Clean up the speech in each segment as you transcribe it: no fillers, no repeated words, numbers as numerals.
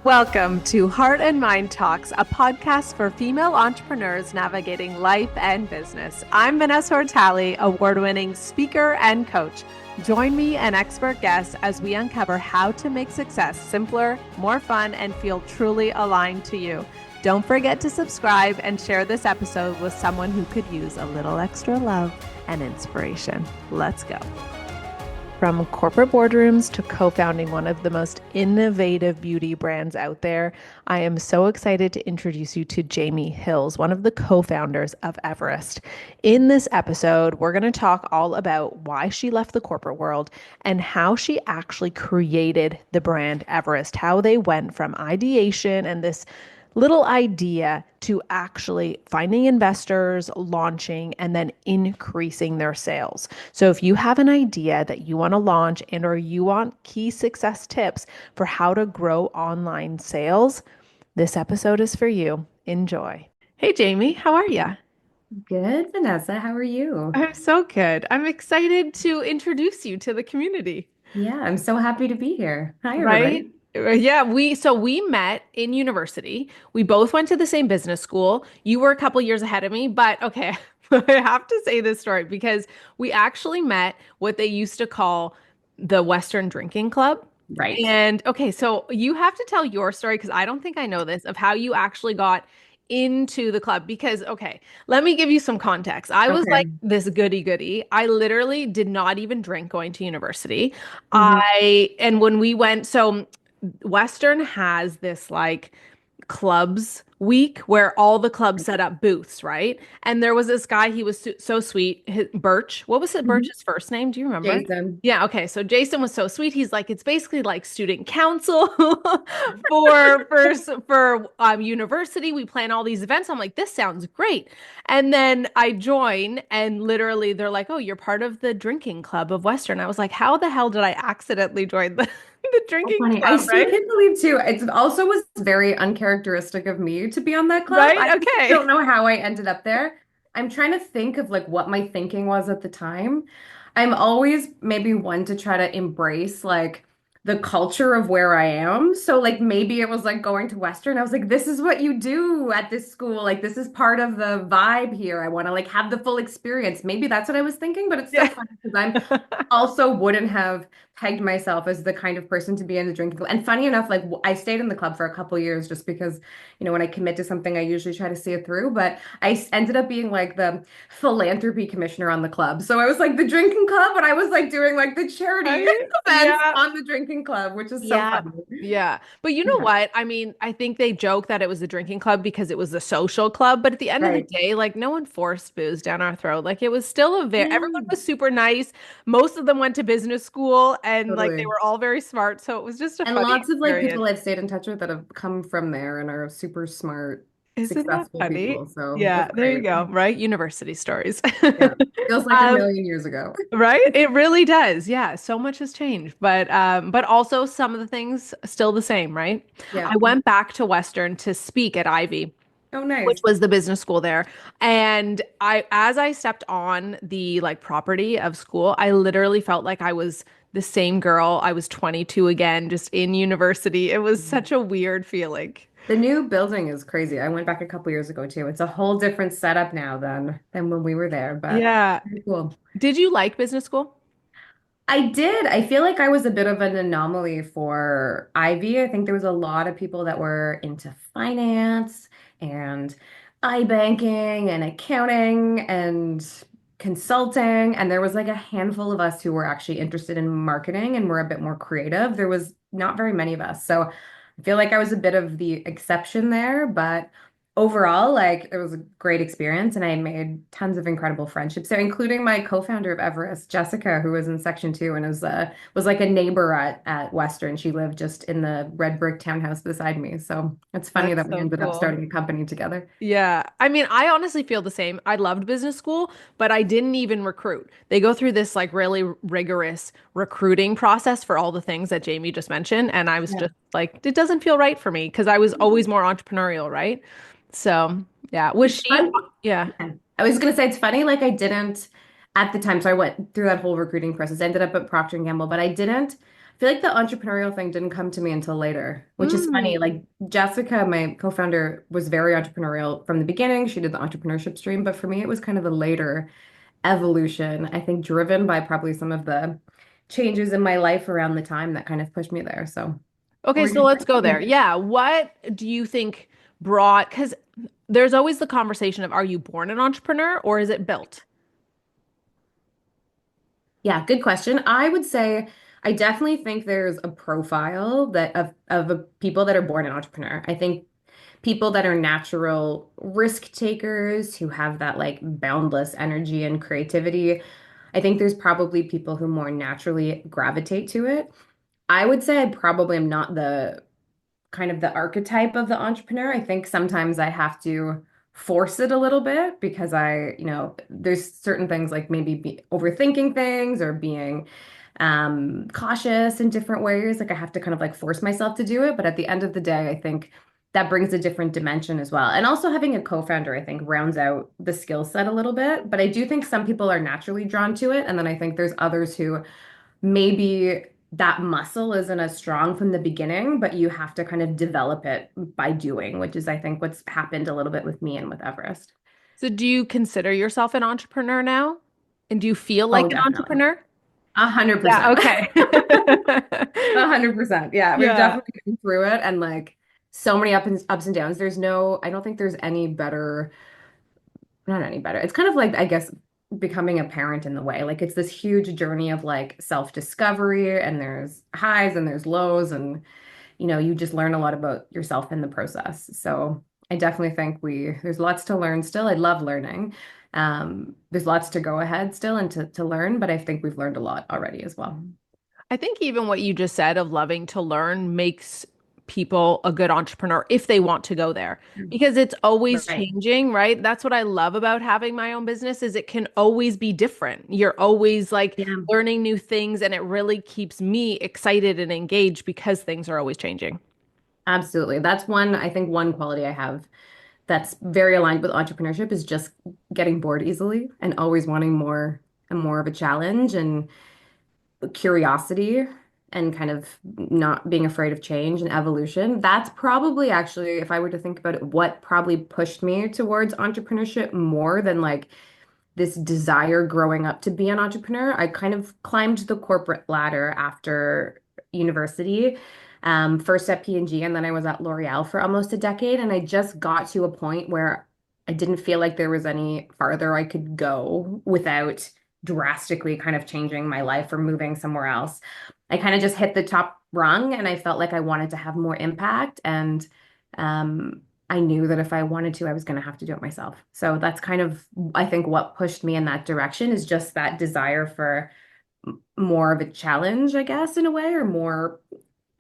Welcome to Heart and Mind Talks, a podcast for female entrepreneurs navigating life and business. I'm Vanessa Ortali, award-winning speaker and coach. Join me and expert guests as we uncover how to make success simpler, more fun, and feel truly aligned to you. Don't forget to subscribe and share this episode with someone who could use a little extra love and inspiration. Let's go. From corporate boardrooms to co-founding one of the most innovative beauty brands out there, I am so excited to introduce you to Jayme Hills, one of the co-founders of Everest. In this episode, we're going to talk all about why she left the corporate world and how she actually created the brand Everest, how they went from ideation and this little idea to actually finding investors, launching, and then increasing their sales. So if you have an idea that you want to launch and or you want key success tips for how to grow online sales, this episode is for you. Enjoy. Hey, Jayme, how are you? Good, Vanessa. How are you? I'm so good. I'm excited to introduce you to the community. Yeah, I'm so happy to be here. Hi, Right? everybody. Yeah, we met in university. We both went to the same business school. You were a couple years ahead of me, but okay, I have to say this story because we actually met what they used to call the Western Drinking Club. Right. And okay, so you have to tell your story because I don't think I know this of how you actually got into the club because okay, let me give you some context. I was like Okay. this goody goody. I literally did not even drink going to university. hmm And when we went, so Western has this like clubs week where all the clubs set up booths, right? And there was this guy, he was so sweet. Birch, what was it, hmm Birch's first name? Do you remember? Jason. Yeah, okay. So Jason was so sweet. He's like, it's basically like student council for university. We plan all these events. I'm like, this sounds great. And then I join, and literally they're like, oh, you're part of the drinking club of Western. I was like, how the hell did I accidentally join the, the So drinking funny. I club, still right? can't believe too. It also was very uncharacteristic of me to be on that club. Right? I Okay. don't know how I ended up there. I'm trying to think of like what my thinking was at the time. I'm always maybe one to try to embrace like the culture of where I am. So like maybe it was like going to Western. I was like, this is what you do at this school. Like this is part of the vibe here. I want to like have the full experience. Maybe that's what I was thinking, but it's so Yeah. funny because I'm also wouldn't have pegged myself as the kind of person to be in the drinking club. And funny enough, like I stayed in the club for a couple years just because, when I commit to something, I usually try to see it through. But ended up being like the philanthropy commissioner on the club. So I was like the drinking club, but I was like doing like the charity Right? events Yeah. on the drinking club, which is so Yeah. funny. Yeah. But you know Yeah, what? I mean, I think they joke that it was a drinking club because it was a social club, but at the end of the right. day, like no one forced booze down our throat. Like it was still a very everyone Yeah, was super nice. Most of them went to business school and like they totally. were all very smart. So it was just a And funny lots of like experience. people I've stayed in touch with that have come from there and are super smart, Isn't that successful funny? people. So Yeah, it's there you great. go, right? University stories. Yeah. Feels like a Um, million years ago. right? It really does. Yeah, so much has changed, but also some of the things still the same, right? Yeah. I went back to Western to speak at Ivy, Oh, which nice. was the business school there. And as I stepped on the like property of school, I literally felt like I was the same girl. I was 22 again, just in university. It was such a weird feeling. The new building is crazy. I went back a couple years ago too. It's a whole different setup now than when we were there, but Yeah. pretty cool. Did you like business school? I did. I feel like I was a bit of an anomaly for Ivy. I think there was a lot of people that were into finance and iBanking and accounting and consulting. And there was like a handful of us who were actually interested in marketing and were a bit more creative. There was not very many of us. So I feel like I was a bit of the exception there, but overall, like it was a great experience and I made tons of incredible friendships there, including my co-founder of Everest, Jessica, who was in section two and was like a neighbor at Western. She lived just in the red brick townhouse beside me. So it's funny That's that we so ended up cool. starting a company together. Yeah. I mean, I honestly feel the same. I loved business school, but I didn't even recruit. They go through this like really rigorous recruiting process for all the things that Jamie just mentioned. And I was Yeah. just like, it doesn't feel right for me because I was always more entrepreneurial, right? So, yeah. Was It's she? fun. Yeah. Yeah. I was gonna say it's funny, like I didn't at the time, so I went through that whole recruiting process, ended up at Procter and Gamble, but I didn't feel like the entrepreneurial thing didn't come to me until later, which is funny. Mm. Like Jessica, my co-founder, was very entrepreneurial from the beginning. She did the entrepreneurship stream, but for me, it was kind of a later evolution, I think, driven by probably some of the changes in my life around the time that kind of pushed me there. So, what Okay, were so you let's go there. saying? Yeah. What do you think brought, because there's always the conversation of are you born an entrepreneur or is it built? Yeah, good question. I would say I definitely think there's a profile that of people that are born an entrepreneur. I think people that are natural risk takers who have that like boundless energy and creativity. I think there's probably people who more naturally gravitate to it. I would say I probably am not the kind of the archetype of the entrepreneur. I think sometimes I have to force it a little bit because there's certain things like maybe overthinking things or being cautious in different ways. Like I have to kind of like force myself to do it. But at the end of the day, I think that brings a different dimension as well. And also having a co-founder, I think, rounds out the skill set a little bit. But I do think some people are naturally drawn to it. And then I think there's others who maybe that muscle isn't as strong from the beginning, but you have to kind of develop it by doing, which is, I think, what's happened a little bit with me and with Everest. So do you consider yourself an entrepreneur now? And do you feel like Oh, an definitely. entrepreneur? A hundred Yeah, percent. okay. 100%. Yeah, we've Yeah. definitely been through it and like so many ups and downs. I don't think there's any better, not any better. It's kind of like, I guess, becoming a parent in the way. Like it's this huge journey of like self-discovery and there's highs and there's lows and you just learn a lot about yourself in the process. So I definitely think there's lots to learn still. I love learning. There's lots to go ahead still and to learn, but I think we've learned a lot already as well. I think even what you just said of loving to learn makes people a good entrepreneur if they want to go there because it's always Right. changing, right? That's what I love about having my own business is it can always be different. You're always like Yeah, learning new things and it really keeps me excited and engaged because things are always changing. absolutely. That's I think one quality I have that's very aligned with entrepreneurship is just getting bored easily and always wanting more and more of a challenge and curiosity and kind of not being afraid of change and evolution. That's probably actually, if I were to think about it, what probably pushed me towards entrepreneurship more than like this desire growing up to be an entrepreneur. I kind of climbed the corporate ladder after university. First at P&G, and then I was at L'Oreal for almost a decade. And I just got to a point where I didn't feel like there was any farther I could go without drastically kind of changing my life or moving somewhere else. I kind of just hit the top rung and I felt like I wanted to have more impact. And I knew that if I wanted to, I was going to have to do it myself. So that's kind of, I think, what pushed me in that direction is just that desire for more of a challenge, I guess, in a way, or more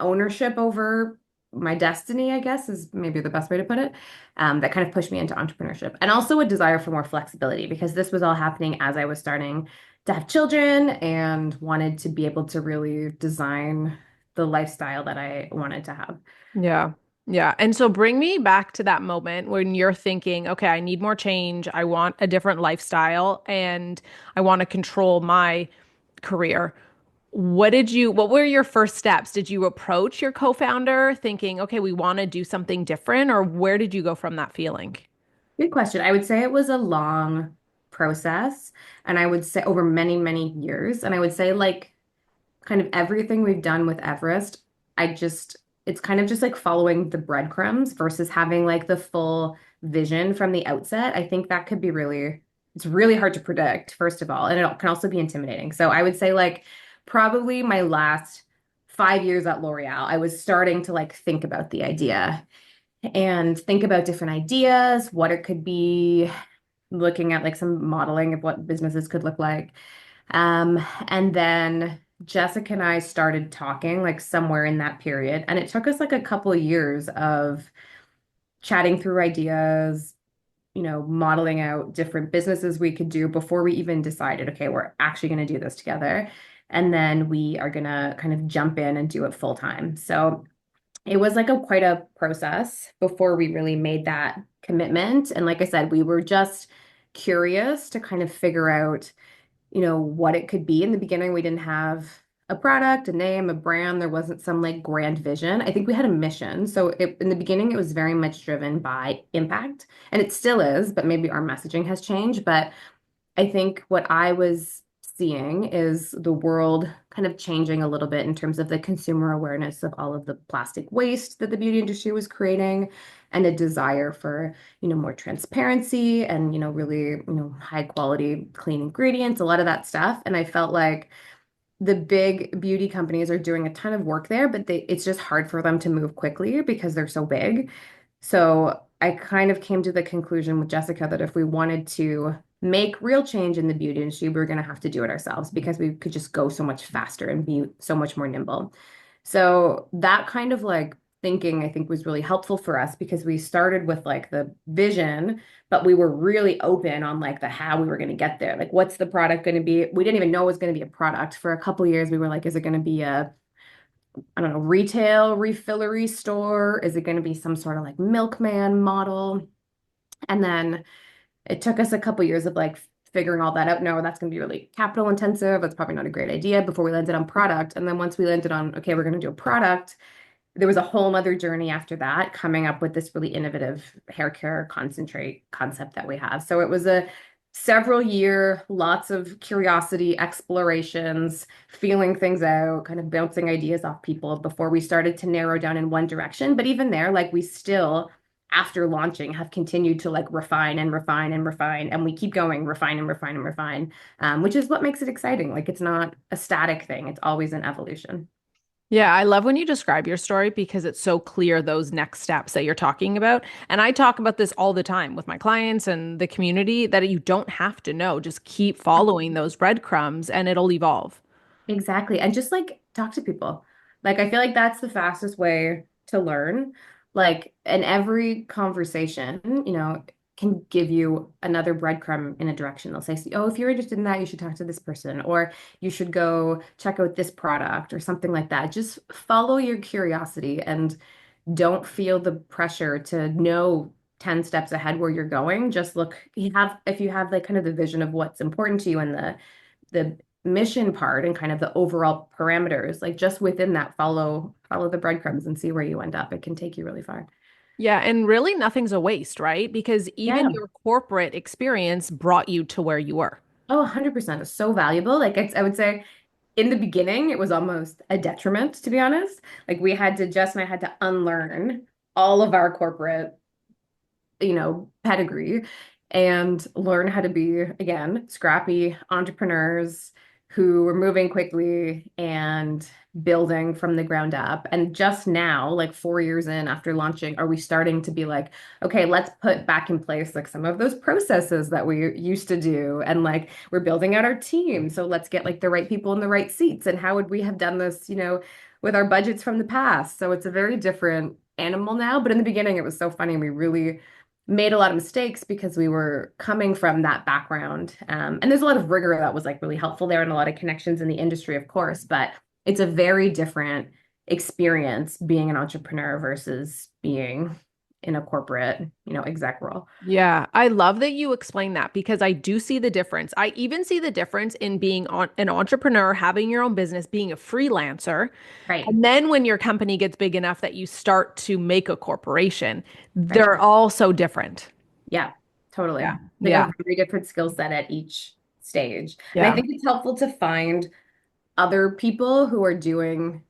ownership over my destiny, I guess, is maybe the best way to put it. That kind of pushed me into entrepreneurship. And also a desire for more flexibility because this was all happening as I was starting to have children and wanted to be able to really design the lifestyle that I wanted to have. Yeah. Yeah. And so bring me back to that moment when you're thinking, okay, I need more change. I want a different lifestyle and I want to control my career. What were your first steps? Did you approach your co-founder thinking, okay, we want to do something different, or where did you go from that feeling? Good question. I would say it was a long process, and I would say over many, many years. And I would say, like, kind of everything we've done with Everest, it's kind of just like following the breadcrumbs versus having like the full vision from the outset. I think that could be it's really hard to predict, first of all, and it can also be intimidating. So I would say, like, probably my last 5 years at L'Oreal, I was starting to like think about the idea and think about different ideas, what it could be, looking at like some modeling of what businesses could look like. And then Jessica and I started talking like somewhere in that period. And it took us like a couple of years of chatting through ideas, modeling out different businesses we could do before we even decided, okay, we're actually going to do this together. And then we are going to kind of jump in and do it full time. So it was like quite a process before we really made that commitment. And like I said, we were just curious to kind of figure out what it could be. In the beginning, we didn't have a product, a name, a brand. There wasn't some like grand vision. I think we had a mission. So in the beginning, it was very much driven by impact, and it still is, but maybe our messaging has changed. But I think what I was seeing is the world kind of changing a little bit in terms of the consumer awareness of all of the plastic waste that the beauty industry was creating and a desire for, more transparency and, really, high quality, clean ingredients, a lot of that stuff. And I felt like the big beauty companies are doing a ton of work there, but it's just hard for them to move quickly because they're so big. So I kind of came to the conclusion with Jessica that if we wanted to make real change in the beauty industry, we were going to have to do it ourselves because we could just go so much faster and be so much more nimble. So that kind of like thinking, I think, was really helpful for us because we started with like the vision, but we were really open on like the how we were going to get there. Like, what's the product going to be? We didn't even know it was going to be a product. For a couple of years, we were like, is it going to be a, I don't know, retail refillery store? Is it going to be some sort of like milkman model? And then it took us a couple years of like figuring all that out. No, that's going to be really capital intensive. That's probably not a great idea before we landed on product. And then once we landed on, okay, we're going to do a product, there was a whole other journey after that, coming up with this really innovative hair care concentrate concept that we have. So it was a several year, lots of curiosity, explorations, feeling things out, kind of bouncing ideas off people before we started to narrow down in one direction. But even there, like we still, after launching, have continued to like refine and refine and refine. And we keep going, refine and refine and refine, which is what makes it exciting. Like it's not a static thing, it's always an evolution. Yeah, I love when you describe your story because it's so clear those next steps that you're talking about. And I talk about this all the time with my clients and the community that you don't have to know. Just keep following those breadcrumbs and it'll evolve. Exactly. And just like talk to people. Like I feel like that's the fastest way to learn. Like in every conversation, can give you another breadcrumb in a direction. They'll say, "Oh, if you're interested in that, you should talk to this person, or you should go check out this product or something like that." Just follow your curiosity and don't feel the pressure to know 10 steps ahead where you're going. Just look, if you have like kind of the vision of what's important to you and the mission part and kind of the overall parameters, like just within that, follow the breadcrumbs and see where you end up. It can take you really far. Yeah, and really nothing's a waste, right? Because even Yeah. your corporate experience brought you to where you were. Oh, 100%. It's so valuable. Like I would say in the beginning, it was almost a detriment, to be honest. Like Jess and I had to unlearn all of our corporate pedigree and learn how to be, again, scrappy entrepreneurs who were moving quickly and building from the ground up. And just now, like 4 years in after launching, are we starting to be like, okay, let's put back in place like some of those processes that we used to do. And like we're building out our team. So let's get like the right people in the right seats. And how would we have done this, with our budgets from the past? So it's a very different animal now. But in the beginning, it was so funny. We really made a lot of mistakes because we were coming from that background. And there's a lot of rigor that was like really helpful there and a lot of connections in the industry, of course, but it's a very different experience being an entrepreneur versus being in a corporate, exec role. Yeah, I love that you explain that because I do see the difference. I even see the difference in being an entrepreneur, having your own business, being a freelancer. Right. And then when your company gets big enough that you start to make a corporation, Right. they're all so different. Yeah, totally. Yeah. Like a Yeah. very different skill set at each stage. And I Yeah. think it's helpful to find other people who are doing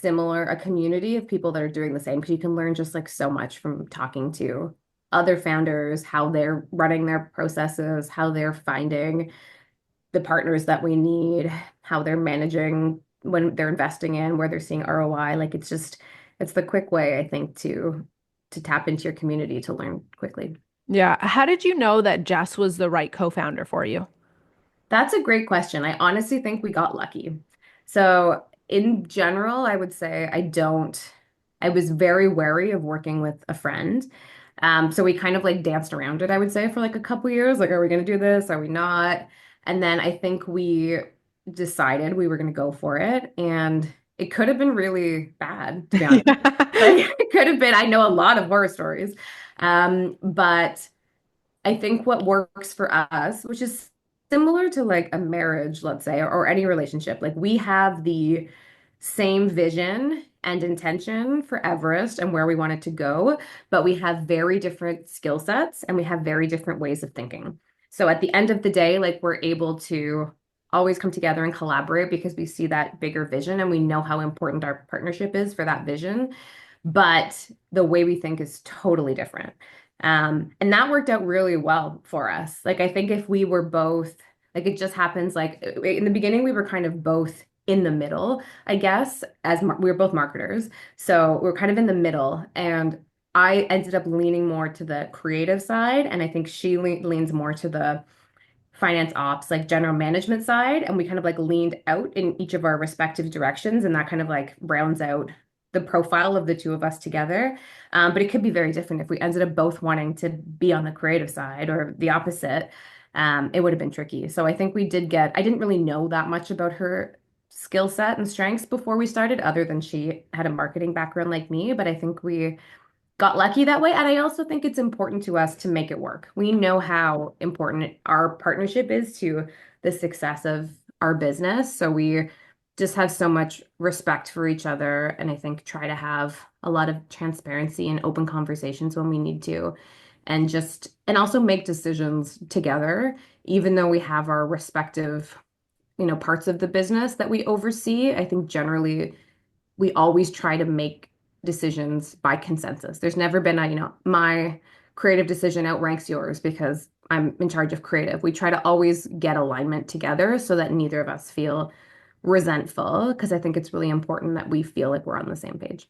a community of people that are doing the same because you can learn just like so much from talking to other founders, how they're running their processes, how they're finding the partners that we need, how they're managing when they're investing in, where they're seeing ROI. Like it's the quick way, I think, to tap into your community to learn quickly. Yeah. How did you know that Jess was the right co-founder for you? That's a great question. I honestly think we got lucky. So, in general, I would say I was very wary of working with a friend. So we kind of like danced around it, I would say, for like a couple years. Like, are we going to do this? Are we not? And then I think we decided we were going to go for it. And it could have been really bad, to be honest. Like, it could have been, I know a lot of horror stories. But I think what works for us, which is similar to like a marriage, let's say, or any relationship. Like we have the same vision and intention for Everest and where we want it to go, but we have very different skill sets and we have very different ways of thinking. So at the end of the day, like we're able to always come together and collaborate because we see that bigger vision and we know how important our partnership is for that vision. But the way we think is totally different. And that worked out really well for us. Like I think if we were both, like it just happens like in the beginning we were kind of both in the middle, I guess, as we were both marketers. So we're kind of in the middle. And I ended up leaning more to the creative side. And I think she leans more to the finance ops, like general management side. And we kind of like leaned out in each of our respective directions. And that kind of like rounds out the profile of the two of us together. But it could be very different if we ended up both wanting to be on the creative side or the opposite. It would have been tricky. So I think we did I didn't really know that much about her skill set and strengths before we started, other than she had a marketing background like me. But I think we got lucky that way. And I also think it's important to us to make it work. We know how important our partnership is to the success of our business. So we just have so much respect for each other. And I think try to have a lot of transparency and open conversations when we need to. And also make decisions together, even though we have our respective, parts of the business that we oversee. I think generally we always try to make decisions by consensus. There's never been my creative decision outranks yours because I'm in charge of creative. We try to always get alignment together so that neither of us feel resentful, because I think it's really important that we feel like we're on the same page.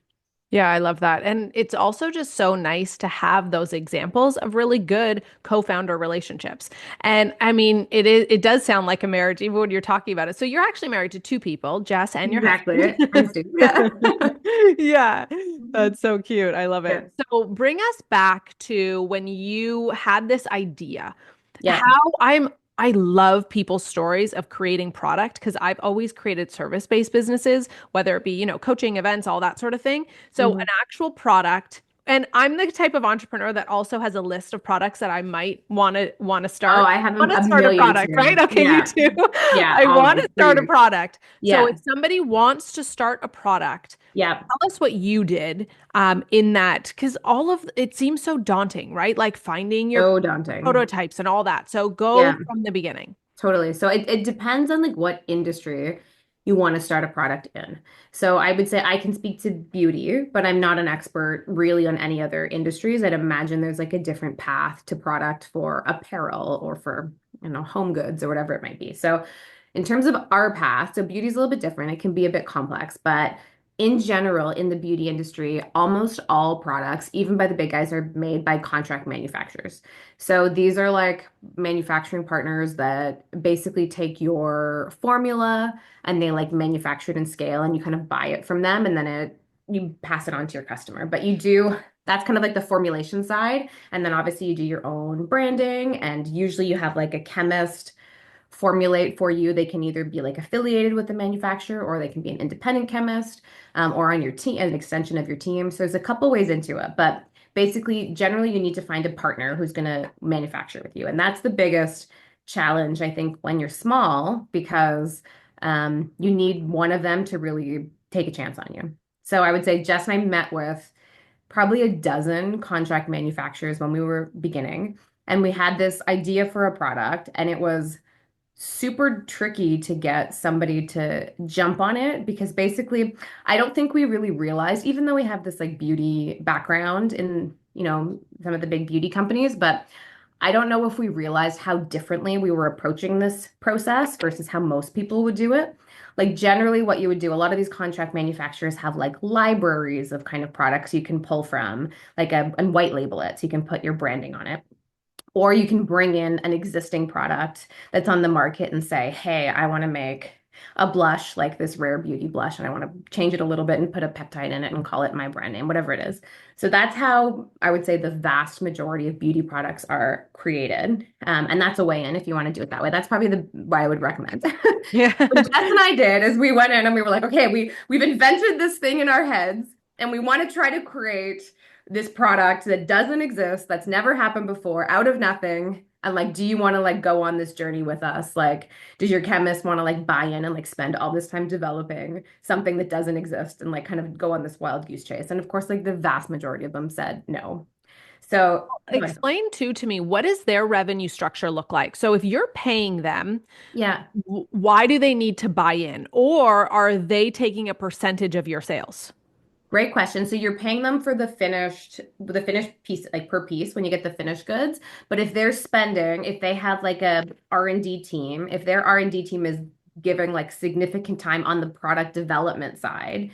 Yeah, I love that. And it's also just so nice to have those examples of really good co-founder relationships. And I mean, it does sound like a marriage even when you're talking about it. So you're actually married to two people, Jess and your husband. Exactly. And Stu. Yeah. Yeah, that's so cute. I love Yeah. it. So bring us back to when you had this idea. Yeah. How I love people's stories of creating product because I've always created service-based businesses, whether it be, coaching events, all that sort of thing. So an Mhm. actual product, and I'm the type of entrepreneur that also has a list of products that I might want to Oh, start. I have Want to a start a million product, right? too. Okay, you Yeah. too. Yeah. I want Always. to start a Huge. product. So Yeah. if somebody wants to start a product, Yeah. tell us what you did in that, because all of it seems so daunting, right? Like finding your So daunting. prototypes and all that. So go Yeah. from the beginning. Totally. So it depends on like what industry you want to start a product in. So I would say I can speak to beauty, but I'm not an expert really on any other industries. I'd imagine there's like a different path to product for apparel or for, home goods or whatever it might be. So in terms of our path, so beauty is a little bit different. It can be a bit complex, but in general, in the beauty industry, almost all products, even by the big guys, are made by contract manufacturers. So these are like manufacturing partners that basically take your formula and they like manufacture it in scale and you kind of buy it from them and then you pass it on to your customer. But that's kind of like the formulation side. And then obviously you do your own branding and usually you have like a chemist formulate for you. They can either be like affiliated with the manufacturer or they can be an independent chemist, or on your team, an extension of your team. So there's a couple ways into it, but basically, generally, you need to find a partner who's going to manufacture with you. And that's the biggest challenge, I think, when you're small, because you need one of them to really take a chance on you. So I would say Jess and I met with probably a dozen contract manufacturers when we were beginning. And we had this idea for a product, and it was super tricky to get somebody to jump on it because basically I don't think we really realized, even though we have this like beauty background in, some of the big beauty companies, but I don't know if we realized how differently we were approaching this process versus how most people would do it. Like generally what you would do, a lot of these contract manufacturers have like libraries of kind of products you can pull from, like and white label it so you can put your branding on it. Or you can bring in an existing product that's on the market and say, hey, I want to make a blush like this rare beauty blush, and I want to change it a little bit and put a peptide in it and call it my brand name, whatever it is. So that's how I would say the vast majority of beauty products are created. And that's a way in if you want to do it that way. That's probably the way I would recommend. Yeah. What Jess and I did is we went in and we were like, okay, we've invented this thing in our heads and we want to try to create this product that doesn't exist, that's never happened before, out of nothing. And like, do you want to like go on this journey with us? Like, does your chemist want to like buy in and like spend all this time developing something that doesn't exist and like kind of go on this wild goose chase? And of course, like the vast majority of them said no. So, but Explain too to me, what does their revenue structure look like? So if you're paying them, yeah. why do they need to buy in? Or are they taking a percentage of your sales? Great question. So you're paying them for the finished piece, like per piece when you get the finished goods. But if they're spending, if they have like a R&D team, if their R&D team is giving like significant time on the product development side,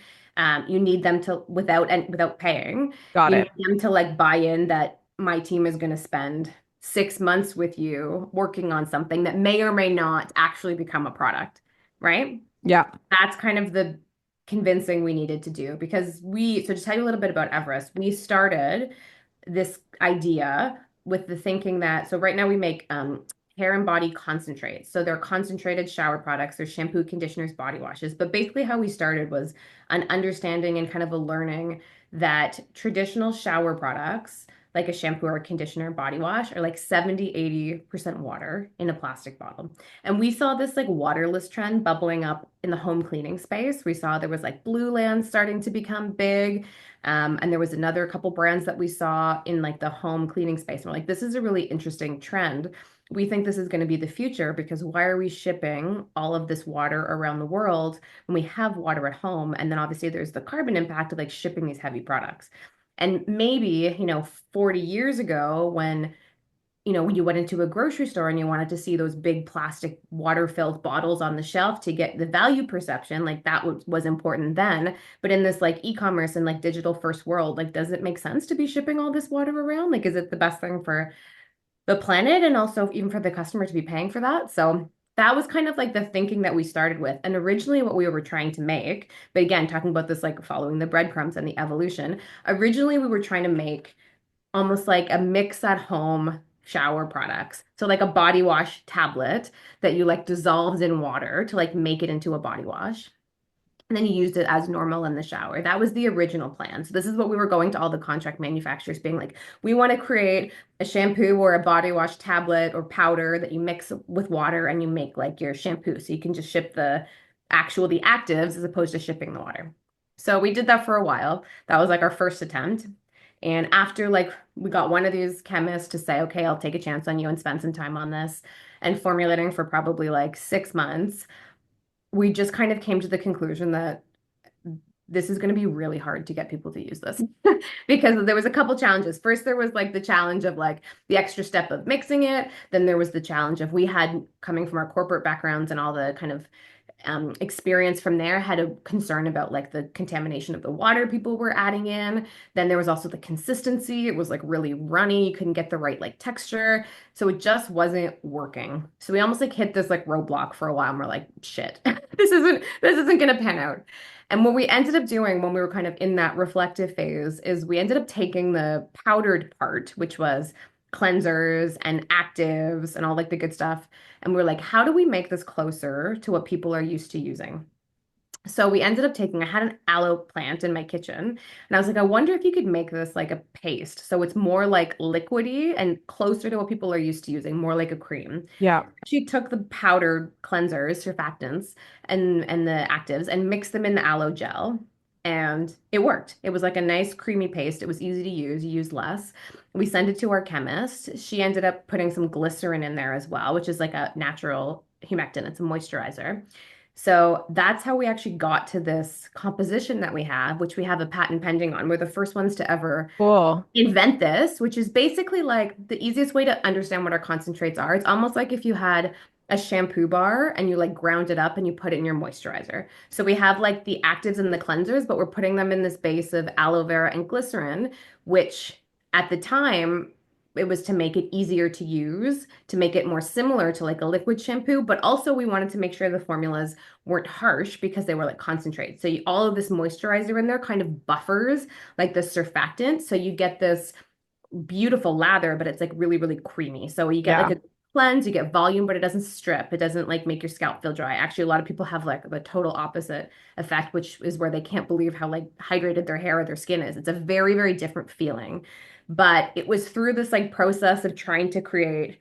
you need them to without paying, Got you it. need them to like buy in that my team is going to spend 6 months with you working on something that may or may not actually become a product, right? Yeah. That's kind of the convincing we needed to do because so to tell you a little bit about Everest, we started this idea with the thinking that, so right now we make hair and body concentrates. So they're concentrated shower products, they're shampoo, conditioners, body washes. But basically, how we started was an understanding and kind of a learning that traditional shower products, like a shampoo or a conditioner, body wash, are like 70-80% water in a plastic bottle. And we saw this like waterless trend bubbling up in the home cleaning space. We saw there was like Blue Land starting to become big. And there was another couple brands that we saw in like the home cleaning space. And we're like, this is a really interesting trend. We think this is going to be the future because why are we shipping all of this water around the world when we have water at home? And then obviously there's the carbon impact of like shipping these heavy products. And maybe, 40 years ago when when you went into a grocery store and you wanted to see those big plastic water-filled bottles on the shelf to get the value perception, like that was important then. But in this like e-commerce and like digital first world, like does it make sense to be shipping all this water around? Like, is it the best thing for the planet and also even for the customer to be paying for that? So that was kind of like the thinking that we started with. And originally what we were trying to make, but again, talking about this like following the breadcrumbs and the evolution, originally we were trying to make almost like a mix at home shower products. So like a body wash tablet that you like dissolved in water to like make it into a body wash. And then you used it as normal in the shower. That was the original plan. So this is what we were going to all the contract manufacturers being like, we want to create a shampoo or a body wash tablet or powder that you mix with water and you make like your shampoo. So you can just ship the actives as opposed to shipping the water. So we did that for a while. That was like our first attempt. And after like we got one of these chemists to say, okay, I'll take a chance on you and spend some time on this and formulating for probably like 6 months, we just kind of came to the conclusion that this is going to be really hard to get people to use this because there was a couple challenges. First, there was like the challenge of like the extra step of mixing it. Then there was the challenge of we had coming from our corporate backgrounds and all the kind of experience from there had a concern about like the contamination of the water people were adding in. Then there was also the consistency. It was like really runny. You couldn't get the right like texture. So it just wasn't working. So we almost like hit this like roadblock for a while and we're like, shit, this isn't gonna pan out. And what we ended up doing when we were kind of in that reflective phase is we ended up taking the powdered part, which was cleansers and actives and all like the good stuff. And we are like, how do we make this closer to what people are used to using? So we ended up I had an aloe plant in my kitchen, and I was like, I wonder if you could make this like a paste. So it's more like liquidy and closer to what people are used to using, more like a cream. Yeah. She took the powdered cleansers, surfactants, and the actives and mixed them in the aloe gel. And it worked. It was like a nice creamy paste. It was easy to use. You use less. We sent it to our chemist. She ended up putting some glycerin in there as well, which is like a natural humectant. It's a moisturizer. So that's how we actually got to this composition that we have, which we have a patent pending on. We're the first ones to ever Cool. invent this, which is basically like the easiest way to understand what our concentrates are. It's almost like if you had a shampoo bar and you like ground it up and you put it in your moisturizer. So we have like the actives and the cleansers, but we're putting them in this base of aloe vera and glycerin, which at the time it was to make it easier to use, to make it more similar to like a liquid shampoo, but also we wanted to make sure the formulas weren't harsh because they were like concentrates. So all of this moisturizer in there kind of buffers like the surfactant. So you get this beautiful lather, but it's like really, really creamy. So you get like Yeah. a cleanse, you get volume, but it doesn't strip. It doesn't like make your scalp feel dry. Actually, a lot of people have like the total opposite effect, which is where they can't believe how like hydrated their hair or their skin is. It's a very, very different feeling. But it was through this like process of trying to create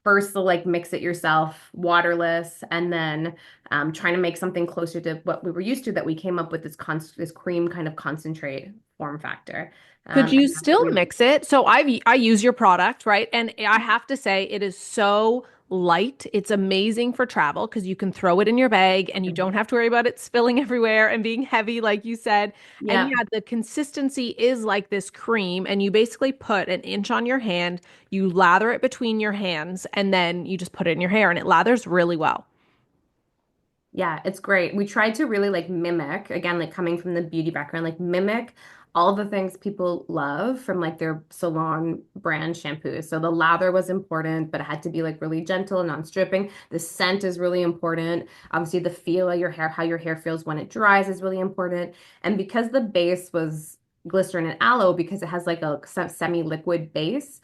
first to like mix it yourself, waterless, and then trying to make something closer to what we were used to, that we came up with this cream kind of concentrate form factor. Could you And that's what still we mix it? So I use your product, right? And I have to say it is so light. It's amazing for travel because you can throw it in your bag and you don't have to worry about it spilling everywhere and being heavy, like you said. And yeah. yeah, the consistency is like this cream, and you basically put an inch on your hand, you lather it between your hands, and then you just put it in your hair, and it lathers really well. Yeah, it's great. We tried to really like mimic, again, like coming from the beauty background, like mimic all the things people love from like their salon brand shampoos. So the lather was important, but it had to be like really gentle and non-stripping. The scent is really important. Obviously, the feel of your hair, how your hair feels when it dries is really important. And because the base was glycerin and aloe, because it has like a semi-liquid base,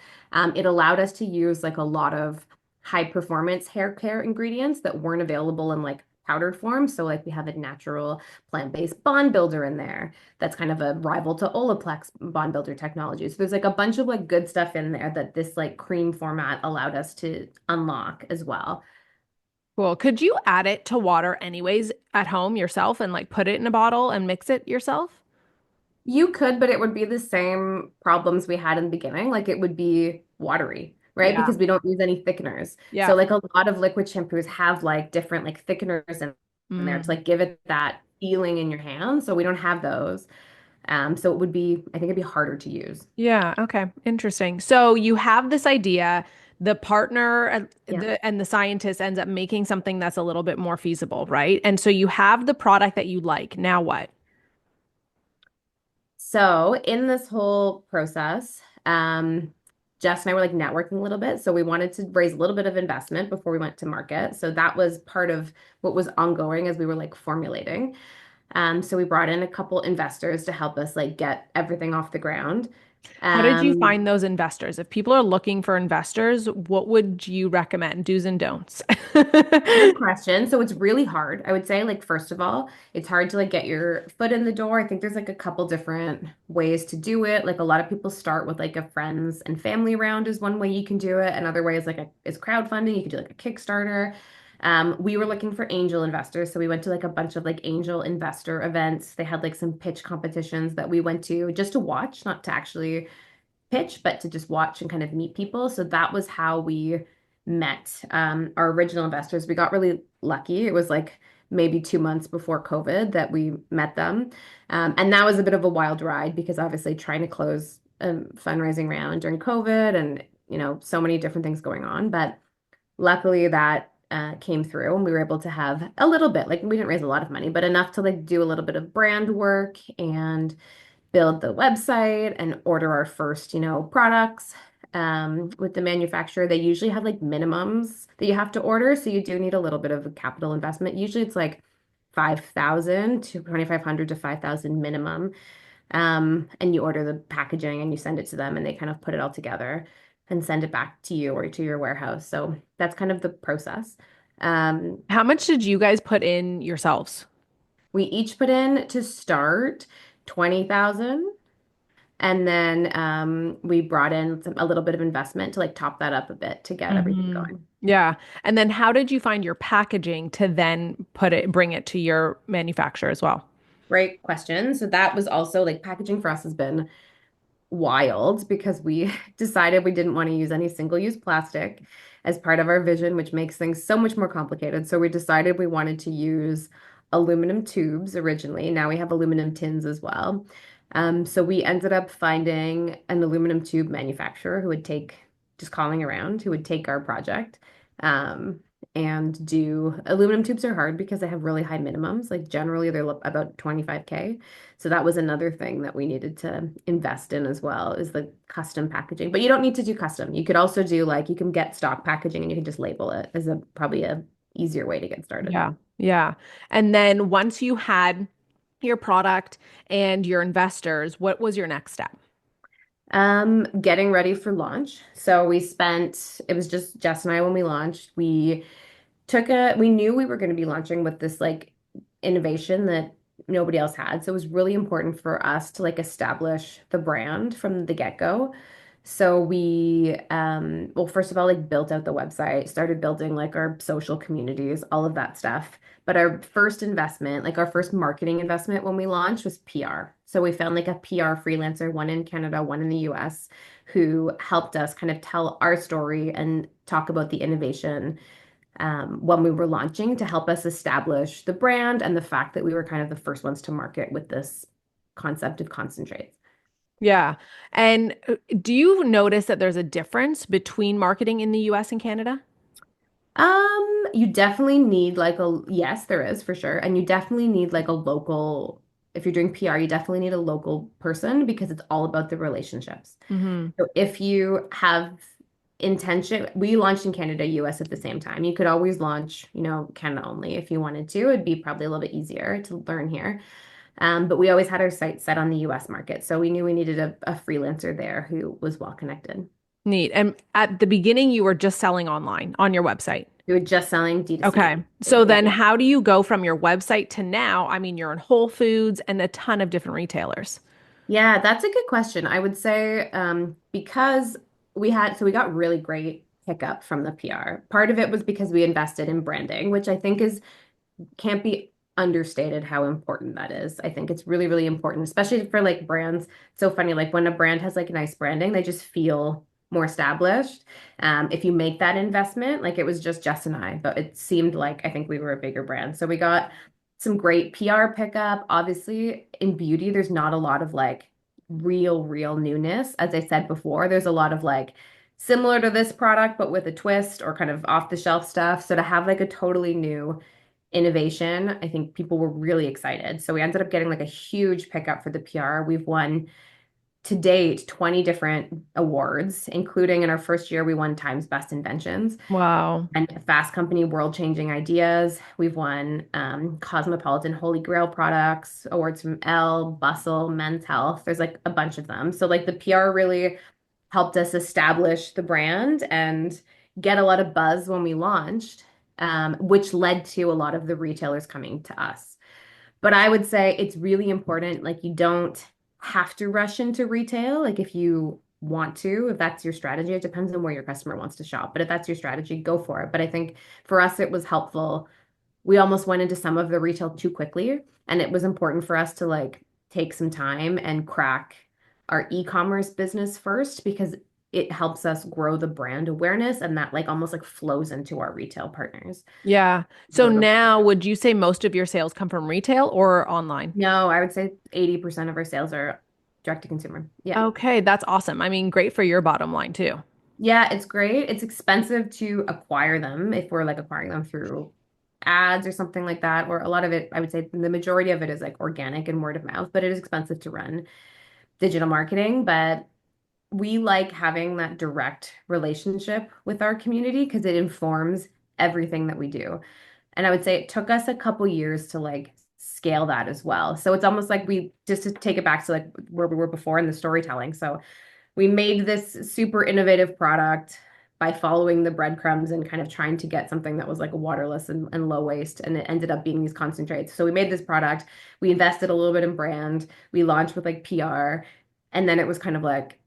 it allowed us to use like a lot of high performance hair care ingredients that weren't available in like powdered form. So like we have a natural plant-based bond builder in there that's kind of a rival to Olaplex bond builder technology. So there's like a bunch of like good stuff in there that this like cream format allowed us to unlock as well. Cool. Could you add it to water anyways at home yourself and like put it in a bottle and mix it yourself? You could, but it would be the same problems we had in the beginning. Like it would be watery, right? Yeah. Because we don't use any thickeners. Yeah. So like a lot of liquid shampoos have like different like thickeners in there to Mm. like give it that feeling in your hand. So we don't have those. So it would be, I think it'd be harder to use. Yeah, okay. Interesting. So you have this idea, the partner Yeah. and the scientist ends up making something that's a little bit more feasible, right? And so you have the product that you like. Now what? So in this whole process, Jess and I were like networking a little bit. So we wanted to raise a little bit of investment before we went to market. So that was part of what was ongoing as we were like formulating. So we brought in a couple investors to help us like get everything off the ground. How did you Um, find those investors? If people are looking for investors, what would you recommend? Do's and don'ts. Good question. So it's really hard. I would say, like, first of all, it's hard to like get your foot in the door. I think there's like a couple different ways to do it. Like a lot of people start with like a friends and family round is one way you can do it. Another way is like is crowdfunding. You could do like a Kickstarter. We were looking for angel investors, so we went to like a bunch of like angel investor events. They had like some pitch competitions that we went to just to watch, not to actually pitch, but to just watch and kind of meet people. So that was how we met our original investors. We got really lucky. It was like maybe 2 months before COVID that we met them. And that was a bit of a wild ride because obviously trying to close a fundraising round during COVID and, so many different things going on. But luckily that came through and we were able to have a little bit, like we didn't raise a lot of money, but enough to like do a little bit of brand work and build the website and order our first, products with the manufacturer. They usually have like minimums that you have to order. So you do need a little bit of a capital investment. Usually it's like 5,000 to 2,500 to 5,000 minimum. And you order the packaging and you send it to them and they kind of put it all together and send it back to you or to your warehouse. So that's kind of the process. Um, How much did you guys put in yourselves? we each put in to start 20,000. And then we brought in a little bit of investment to like top that up a bit to get everything Hmm. going. Yeah. And then how did you find your packaging to then bring it to your manufacturer as well? Great question. So that was also like packaging for us has been wild because we decided we didn't want to use any single-use plastic as part of our vision, which makes things so much more complicated. So we decided we wanted to use aluminum tubes originally. Now we have aluminum tins as well. So we ended up finding an aluminum tube manufacturer who would take, just calling around, who would take our project. Um, and do aluminum tubes are hard because they have really high minimums. Like generally they're about 25K. So that was another thing that we needed to invest in as well is the custom packaging. But you don't need to do custom. You could also do like you can get stock packaging and you can just label it as a probably a easier way to get started. Yeah. Yeah. And then once you had your product and your investors, what was your next step? Getting ready for launch. So it was just Jess and I when we launched. We knew we were going to be launching with this like innovation that nobody else had. So it was really important for us to like establish the brand from the get-go. So we, well, first of all, like built out the website, started building like our social communities, all of that stuff. But our first investment, like our first marketing investment when we launched was PR. So we found like a PR freelancer, one in Canada, one in the US, who helped us kind of tell our story and talk about the innovation when we were launching to help us establish the brand and the fact that we were kind of the first ones to market with this concept of concentrates. Yeah. And do you notice that there's a difference between marketing in the US and Canada? You definitely need like a, yes, there is for sure. And you definitely need like a local, if you're doing PR, you definitely need a local person because it's all about the relationships. Hmm. So if you have intention, we launched in Canada, US at the same time. You could always launch, Canada only if you wanted to. It'd be probably a little bit easier to learn here. But we always had our sights set on the US market. So we knew we needed a freelancer there who was well connected. Neat. And at the beginning, you were just selling online on your website. We were just selling D2C. Okay. So Yeah. then how do you go from your website to now? I mean, you're in Whole Foods and a ton of different retailers. Yeah, that's a good question. I would say because we got really great pickup from the PR. Part of it was because we invested in branding, which I think is can't be understated how important that is. I think it's really, really important, especially for like brands. It's so funny, like when a brand has like nice branding, they just feel more established. If you make that investment, like it was just Jess and I, but it seemed like I think we were a bigger brand. So we got some great PR pickup. Obviously, in beauty, there's not a lot of like real newness. As I said before, there's a lot of like similar to this product, but with a twist or kind of off the shelf stuff. So to have like a totally new innovation, I think people were really excited. So we ended up getting like a huge pickup for the PR. We've won to date 20 different awards, including in our first year, we won Time's Best Inventions Wow. and Fast Company World Changing Ideas. We've won Cosmopolitan Holy Grail products, awards from Elle, Bustle, Men's Health. There's like a bunch of them. So like the PR really helped us establish the brand and get a lot of buzz when we launched, which led to a lot of the retailers coming to us. But I would say it's really important, like you don't have to rush into retail. Like if you want to, if that's your strategy, it depends on where your customer wants to shop. But if that's your strategy, go for it. But I think for us, it was helpful. We almost went into some of the retail too quickly, and it was important for us to like take some time and crack our e-commerce business first because it helps us grow the brand awareness and that like almost like flows into our retail partners. Yeah. So Go to the now would you say most of your sales come from retail or online? No, I would say 80% of our sales are direct to consumer. Yeah. Okay, that's awesome. I mean, great for your bottom line too. Yeah, it's great. It's expensive to acquire them if we're like acquiring them through ads or something like that. Or a lot of it, I would say the majority of it is like organic and word of mouth, but it is expensive to run digital marketing. But we like having that direct relationship with our community because it informs everything that we do. And I would say it took us a couple years to like scale that as well. So it's almost like we just to take it back to like where we were before in the storytelling. So we made this super innovative product by following the breadcrumbs and kind of trying to get something that was like waterless and low waste. And it ended up being these concentrates. So we made this product, we invested a little bit in brand, we launched with like PR, and then it was kind of like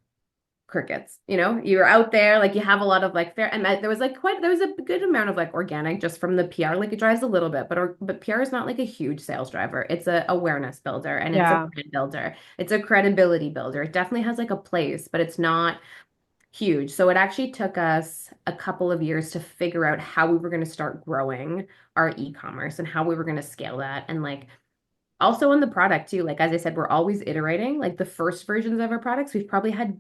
crickets. You're out there, like you have a lot of like fair, and there was a good amount of like organic just from the PR. Like it drives a little bit, but PR is not like a huge sales driver. It's a awareness builder and it's a Yeah. brand builder. It's a credibility builder. It definitely has like a place, but it's not huge. So it actually took us a couple of years to figure out how we were going to start growing our e-commerce and how we were going to scale that and like also on the product too, like as I said, we're always iterating. Like the first versions of our products, we've probably had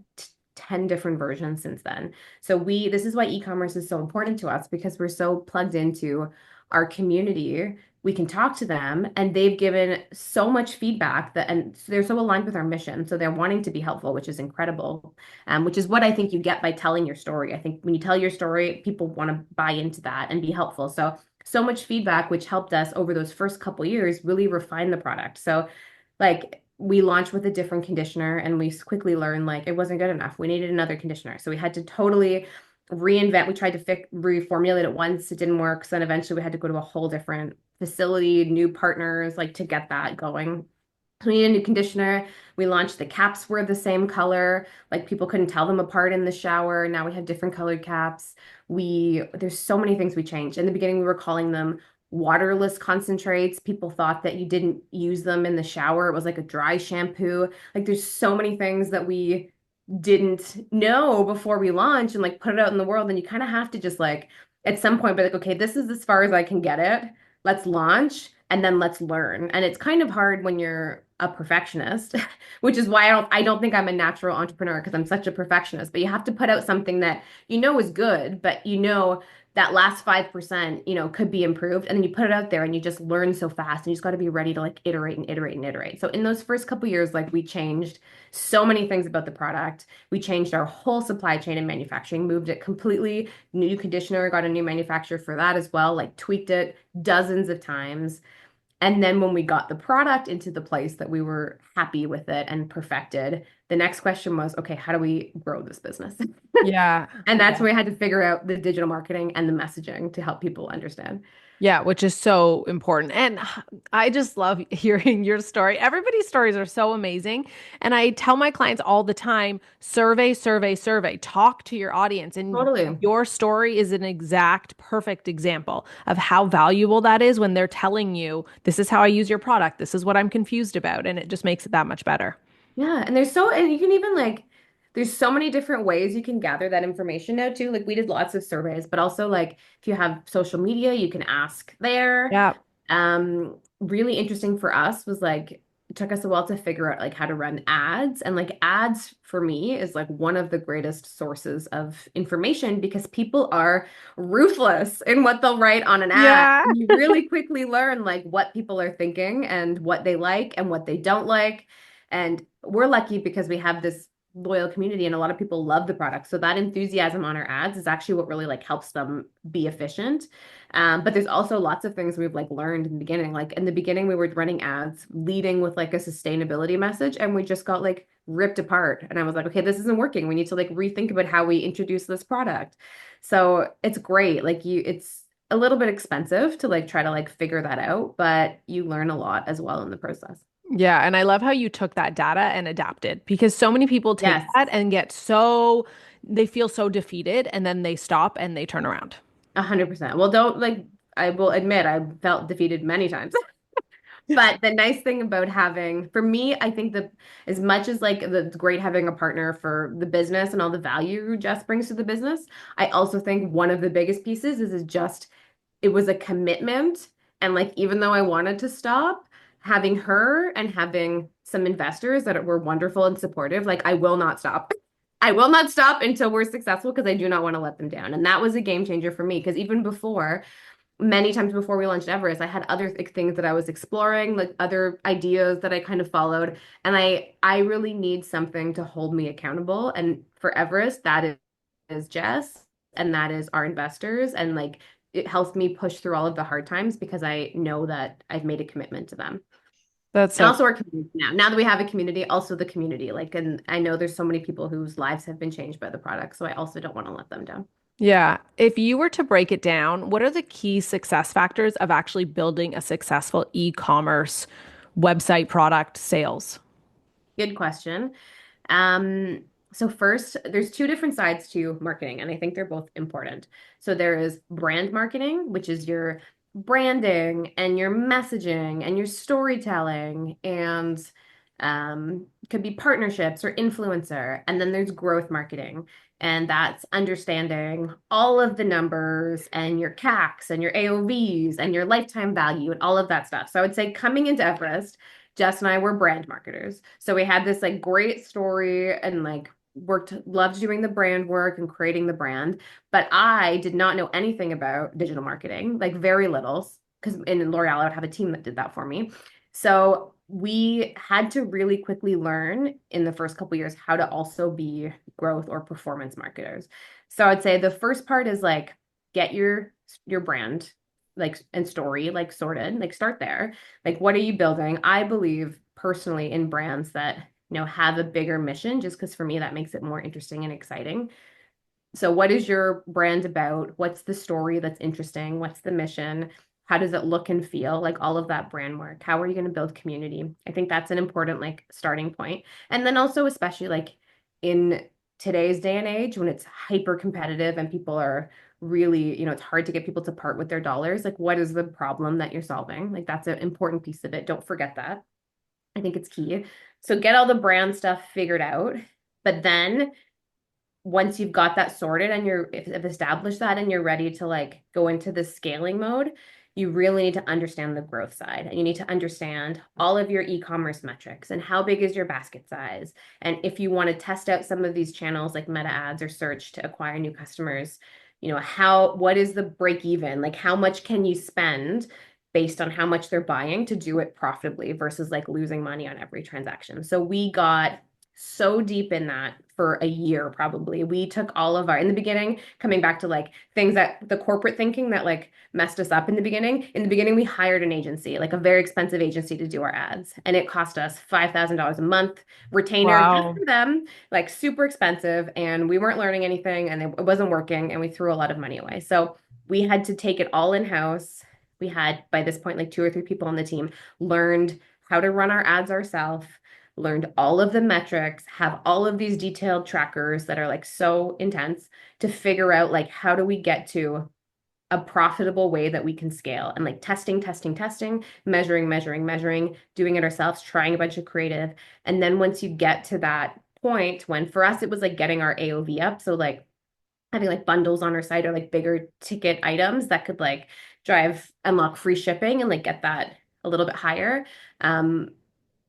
10 different versions since then. So this is why e-commerce is so important to us because we're so plugged into our community. We can talk to them and they've given so much feedback and they're so aligned with our mission. So they're wanting to be helpful, which is incredible. Which is what I think you get by telling your story. I think when you tell your story, people want to buy into that and be helpful. So much feedback, which helped us over those first couple years really refine the product. So, like, we launched with a different conditioner and we quickly learned like it wasn't good enough. We needed another conditioner. So we had to totally reinvent. We tried to reformulate it once, it didn't work. So then eventually we had to go to a whole different facility, new partners, like to get that going. So we need a new conditioner. We launched the caps were the same color. Like people couldn't tell them apart in the shower. Now we have different colored caps. There's so many things we changed. In the beginning, we were calling them waterless concentrates. People thought that you didn't use them in the shower. It was like a dry shampoo. Like there's so many things that we didn't know before we launch and like put it out in the world. And you kind of have to just like at some point be like, okay, this is as far as I can get it. Let's launch and then let's learn. And it's kind of hard when you're a perfectionist, which is why I don't think I'm a natural entrepreneur because I'm such a perfectionist. But you have to put out something that you know is good, but you know that last 5%, could be improved. And then you put it out there and you just learn so fast and you just got to be ready to like iterate and iterate and iterate. So in those first couple years, like we changed so many things about the product. We changed our whole supply chain and manufacturing, moved it completely, new conditioner, got a new manufacturer for that as well, like tweaked it dozens of times. And then when we got the product into the place that we were happy with it and perfected, the next question was, okay, how do we grow this business? Yeah. And that's Yeah. where we had to figure out the digital marketing and the messaging to help people understand. Yeah, which is so important. And I just love hearing your story. Everybody's stories are so amazing. And I tell my clients all the time, survey, survey, survey, talk to your audience. And Totally. your story is an exact perfect example of how valuable that is when they're telling you, this is how I use your product. This is what I'm confused about. And it just makes it that much better. Yeah, and you can even like there's so many different ways you can gather that information now too. Like we did lots of surveys, but also like if you have social media, you can ask there. Yeah. Really interesting for us was like it took us a while to figure out like how to run ads. And like ads for me is like one of the greatest sources of information because people are ruthless in what they'll write on an ad. Yeah. You really quickly learn like what people are thinking and what they like and what they don't like. And we're lucky because we have this loyal community and a lot of people love the product. So that enthusiasm on our ads is actually what really like helps them be efficient. But there's also lots of things we've like learned in the beginning. Like in the beginning, we were running ads leading with like a sustainability message, and we just got like ripped apart. And I was like, okay, this isn't working. We need to like rethink about how we introduce this product. So it's great. It's a little bit expensive to like try to like figure that out, but you learn a lot as well in the process. Yeah, and I love how you took that data and adapted because so many people take Yes, that and they feel so defeated and then they stop and they turn around. 100%. Well, don't like, I will admit I felt defeated many times. But the nice thing about having, for me, I think that as much as like it's great having a partner for the business and all the value Jess brings to the business, I also think one of the biggest pieces is just it was a commitment. And like even though I wanted to stop, having her and having some investors that were wonderful and supportive, like I will not stop. I will not stop until we're successful because I do not want to let them down. And that was a game changer for me because even before many times before we launched Everest, I had other things that I was exploring, like other ideas that I kind of followed. And I really need something to hold me accountable. And for Everest, is Jess and that is our investors. And like it helps me push through all of the hard times because I know that I've made a commitment to them. That's And so also our community now. Now that we have a community, also the community. Like, and I know there's so many people whose lives have been changed by the product. So I also don't want to let them down. Yeah. If you were to break it down, what are the key success factors of actually building a successful e-commerce website product sales? Good question. Um, so first, there's two different sides to marketing, and I think they're both important. So there is brand marketing, which is your branding and your messaging and your storytelling, and could be partnerships or influencer. And then there's growth marketing, and that's understanding all of the numbers and your CACs and your AOVs and your lifetime value and all of that stuff. So I would say coming into Everest, Jess and I were brand marketers. So we had this like great story and like loved doing the brand work and creating the brand. But I did not know anything about digital marketing, like very little, because in L'Oreal, I would have a team that did that for me. So we had to really quickly learn in the first couple years how to also be growth or performance marketers. So I'd say the first part is like get your brand like and story like sorted, like start there. Like what are you building? I believe personally in brands that have a bigger mission just because for me that makes it more interesting and exciting. So what is your brand about? What's the story that's interesting? What's the mission? How does it look and feel? Like all of that brand work. How are you going to build community? I think that's an important like starting point. And then also, especially like in today's day and age when it's hyper competitive and people are really, it's hard to get people to part with their dollars. Like, what is the problem that you're solving? Like, that's an important piece of it. Don't forget that. I think it's key. So get all the brand stuff figured out. But then once you've got that sorted and have established that and you're ready to like go into the scaling mode, you really need to understand the growth side. And you need to understand all of your e-commerce metrics and how big is your basket size. And if you want to test out some of these channels like meta ads or search to acquire new customers, what is the break even? Like how much can you spend based on how much they're buying to do it profitably versus like losing money on every transaction. So we got so deep in that for a year probably. We took all of our in the beginning, coming back to like things that the corporate thinking that like messed us up in the beginning. In the beginning, we hired an agency, like a very expensive agency to do our ads. And it cost us $5,000 a month retainer just Wow. for them, like super expensive. And we weren't learning anything and it wasn't working. And we threw a lot of money away. So we had to take it all in-house. We had by this point like 2 or 3 people on the team learned how to run our ads ourselves, learned all of the metrics, have all of these detailed trackers that are like so intense to figure out like how do we get to a profitable way that we can scale and like testing, measuring, doing it ourselves, trying a bunch of creative. And then once you get to that point, when for us it was like getting our AOV up, so like having like bundles on our site or like bigger ticket items that could like unlock free shipping and like get that a little bit higher. Um,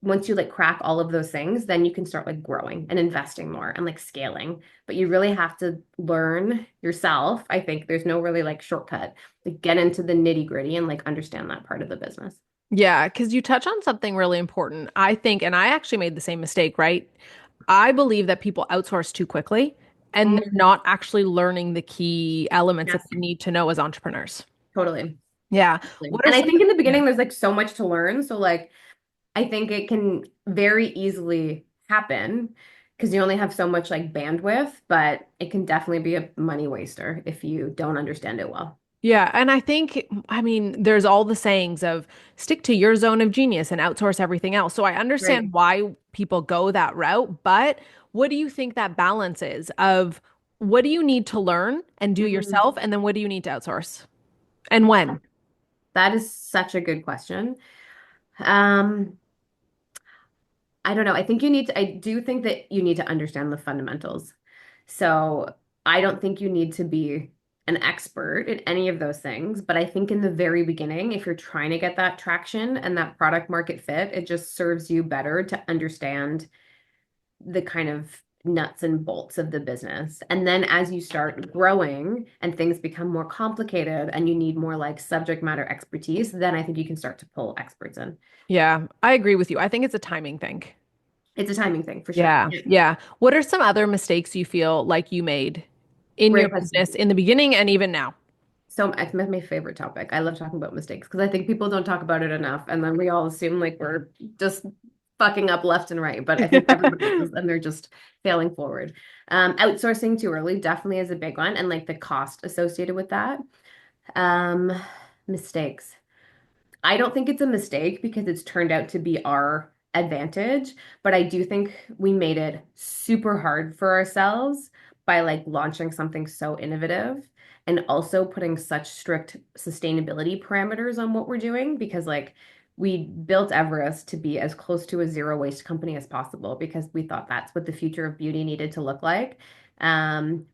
Once you like crack all of those things, then you can start like growing and investing more and like scaling. But you really have to learn yourself. I think there's no really like shortcut. Like get into the nitty-gritty and like understand that part of the business. Yeah, because you touch on something really important, I think, and I actually made the same mistake, right? I believe that people outsource too quickly and they're Mhm. not actually learning the key elements that Yes, they need to know as entrepreneurs. totally. Yeah. What are And I some, think in the yeah. beginning, there's like so much to learn. So like I think it can very easily happen because you only have so much like bandwidth, but it can definitely be a money waster if you don't understand it well. Yeah, and I think, I mean, there's all the sayings of stick to your zone of genius and outsource everything else. So I understand Right. why people go that route, but what do you think that balance is of what do you need to learn and do Mhm. yourself, and then what do you need to outsource and when? That is such a good question. Um, I don't know. I do think that you need to understand the fundamentals. So I don't think you need to be an expert in any of those things, but I think in the very beginning, if you're trying to get that traction and that product market fit, it just serves you better to understand the kind of nuts and bolts of the business. And then as you start growing and things become more complicated and you need more like subject matter expertise, then I think you can start to pull experts in. Yeah, I agree with you. I think it's a timing thing. It's a timing thing for sure. Yeah, Yeah. yeah. What are some other mistakes you feel like you made in your Great question. business in the beginning and even now? So it's my favorite topic. I love talking about mistakes because I think people don't talk about it enough, and then we all assume like we're just fucking up left and right. But I think everybody is, and they're just failing forward. Outsourcing too early definitely is a big one, and like the cost associated with that. Um, Mistakes. I don't think it's a mistake because it's turned out to be our advantage, but I do think we made it super hard for ourselves by like launching something so innovative and also putting such strict sustainability parameters on what we're doing because like we built Everest to be as close to a zero waste company as possible because we thought that's what the future of beauty needed to look like.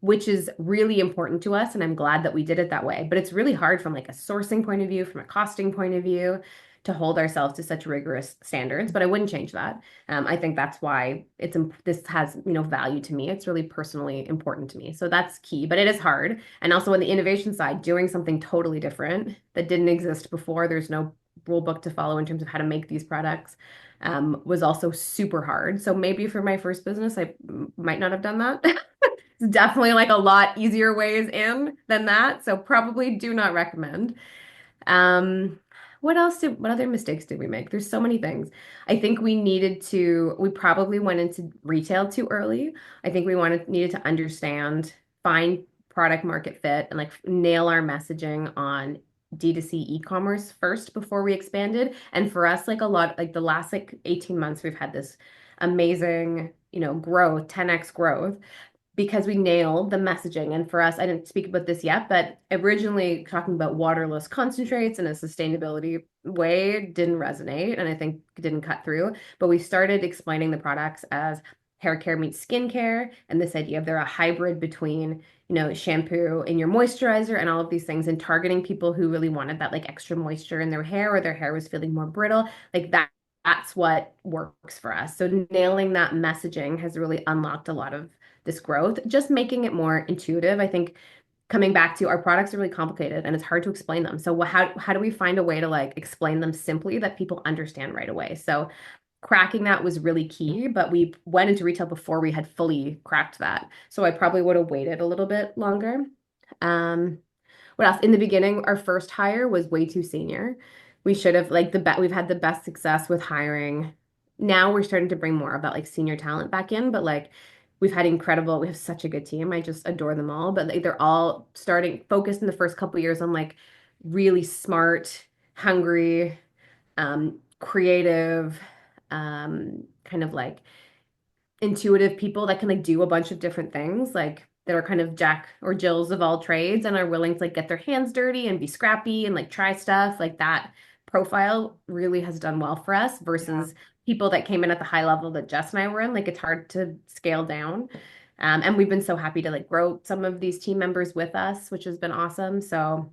Which is really important to us. And I'm glad that we did it that way. But it's really hard from like a sourcing point of view, from a costing point of view, to hold ourselves to such rigorous standards. But I wouldn't change that. I think that's why this has value to me. It's really personally important to me. So that's key. But it is hard. And also on the innovation side, doing something totally different that didn't exist before. There's no rule book to follow in terms of how to make these products. Was also super hard. So maybe for my first business, I might not have done that. It's definitely like a lot easier ways in than that. So probably do not recommend. Um, what other mistakes did we make? There's so many things. I think we probably went into retail too early. I think needed to understand, find product market fit and like nail our messaging on D2C e-commerce first before we expanded. And for us, like a lot, like the last like 18 months, we've had this amazing, growth, 10x growth because we nailed the messaging. And for us, I didn't speak about this yet, but originally talking about waterless concentrates in a sustainability way didn't resonate and I think didn't cut through. But we started explaining the products as hair care meets skincare and this idea of they're a hybrid between, shampoo in your moisturizer and all of these things and targeting people who really wanted that like extra moisture in their hair or their hair was feeling more brittle. Like that's what works for us. So nailing that messaging has really unlocked a lot of this growth, just making it more intuitive. I think coming back to our products are really complicated and it's hard to explain them. So how do we find a way to like explain them simply that people understand right away? So cracking that was really key, but we went into retail before we had fully cracked that. So I probably would have waited a little bit longer. Um, what else? In the beginning, our first hire was way too senior. We should have like we've had the best success with hiring. Now we're starting to bring more of that like senior talent back in, but like we have such a good team. I just adore them all, but like, they're all starting focused in the first couple years on like really smart, hungry, creative, kind of like intuitive people that can like do a bunch of different things, like that are kind of Jack or Jills of all trades and are willing to like get their hands dirty and be scrappy and like try stuff. Like that profile really has done well for us Yeah. versus people that came in at the high level that Jess and I were in. Like it's hard to scale down. And we've been so happy to like grow some of these team members with us, which has been awesome. So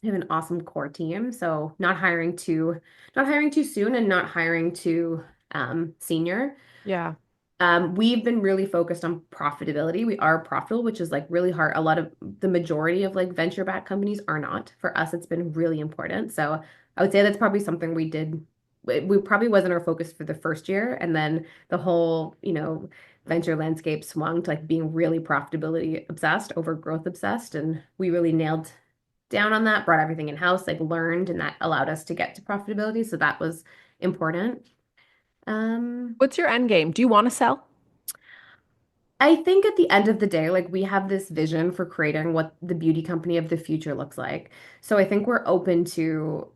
we have an awesome core team. So not hiring too soon and not hiring too senior. Yeah. We've been really focused on profitability. We are profitable, which is like really hard. The majority of like venture-backed companies are not. For us, it's been really important. So I would say that's probably something we did. We probably wasn't our focus for the first year. And then the whole, venture landscape swung to like being really profitability obsessed over growth obsessed. And we really nailed down on that, brought everything in-house, like learned, and that allowed us to get to profitability. So that was important. Um, What's your end game? Do you want to sell? I think at the end of the day, like we have this vision for creating what the beauty company of the future looks like. So I think we're open to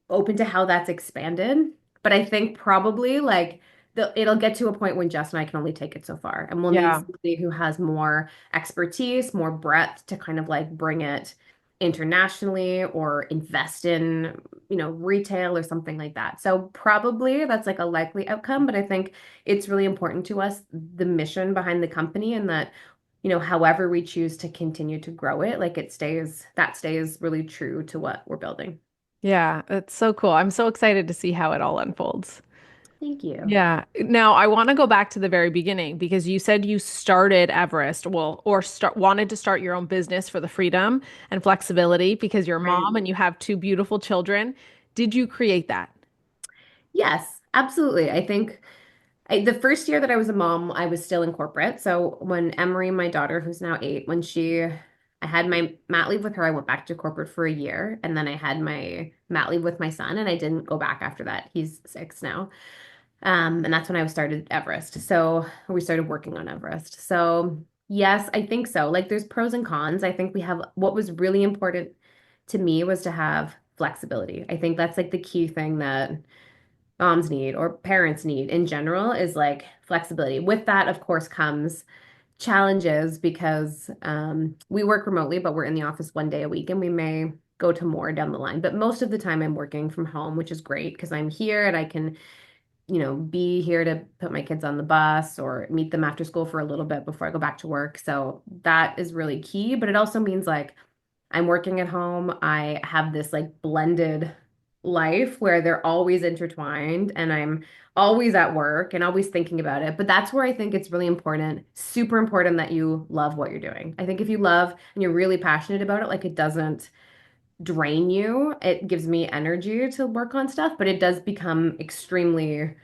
how that's expanded. But I think probably like it'll get to a point when Jess and I can only take it so far. And we'll need Yeah. somebody who has more expertise, more breadth to kind of like bring it internationally or invest in, retail or something like that. So probably that's like a likely outcome, but I think it's really important to us, the mission behind the company and that, however we choose to continue to grow it, like that stays really true to what we're building. Yeah, it's so cool. I'm so excited to see how it all unfolds. Thank you. Yeah. Now, I want to go back to the very beginning because you said you started Everest, well, or wanted to start your own business for the freedom and flexibility because you're a Right. mom and you have two beautiful children. Did you create that? Yes, absolutely. I think the first year that I was a mom, I was still in corporate. So when Emery, my daughter, who's now 8, I had my mat leave with her, I went back to corporate for a year, and then I had my mat leave with my son, and I didn't go back after that. He's 6 now. And that's when I started Everest. So we started working on Everest. So yes, I think so. Like there's pros and cons. I think what was really important to me was to have flexibility. I think that's like the key thing that moms need or parents need in general is like flexibility. With that, of course, comes challenges because we work remotely, but we're in the office 1 day a week and we may go to more down the line. But most of the time I'm working from home, which is great because I'm here and I can, be here to put my kids on the bus or meet them after school for a little bit before I go back to work. So that is really key. But it also means like I'm working at home. I have this like blended life where they're always intertwined and I'm always at work and always thinking about it. But that's where I think it's really important, super important that you love what you're doing. I think if you love and you're really passionate about it, like it doesn't drain you. It gives me energy to work on stuff, but it does become extremely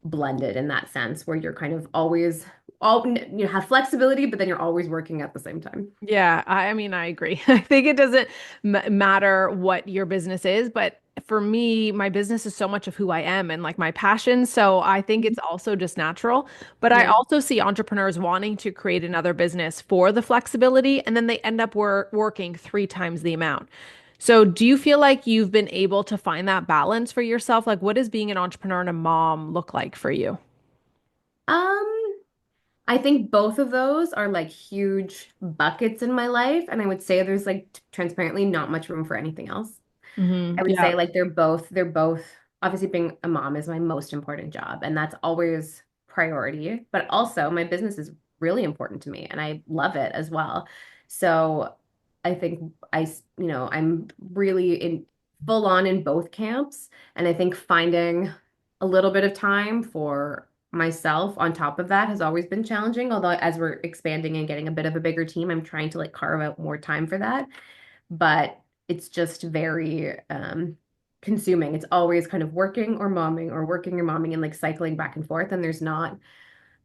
blended in that sense where you're kind of always have flexibility, but then you're always working at the same time. Yeah, I mean, I agree. I think it doesn't matter what your business is, but for me, my business is so much of who I am and like my passion. So I think it's also just natural. But I Yeah. also see entrepreneurs wanting to create another business for the flexibility, and then they end up working three times the amount. So, do you feel like you've been able to find that balance for yourself? Like, what does being an entrepreneur and a mom look like for you? Um, I think both of those are like huge buckets in my life, and I would say there's like transparently not much room for anything else. I would Yeah. say like they're both obviously being a mom is my most important job, and that's always priority, but also my business is really important to me and I love it as well. So I think I'm really in full on in both camps, and I think finding a little bit of time for myself on top of that has always been challenging, although as we're expanding and getting a bit of a bigger team, I'm trying to like carve out more time for that, but it's just very consuming. It's always kind of working or momming or working or momming and like cycling back and forth. And there's not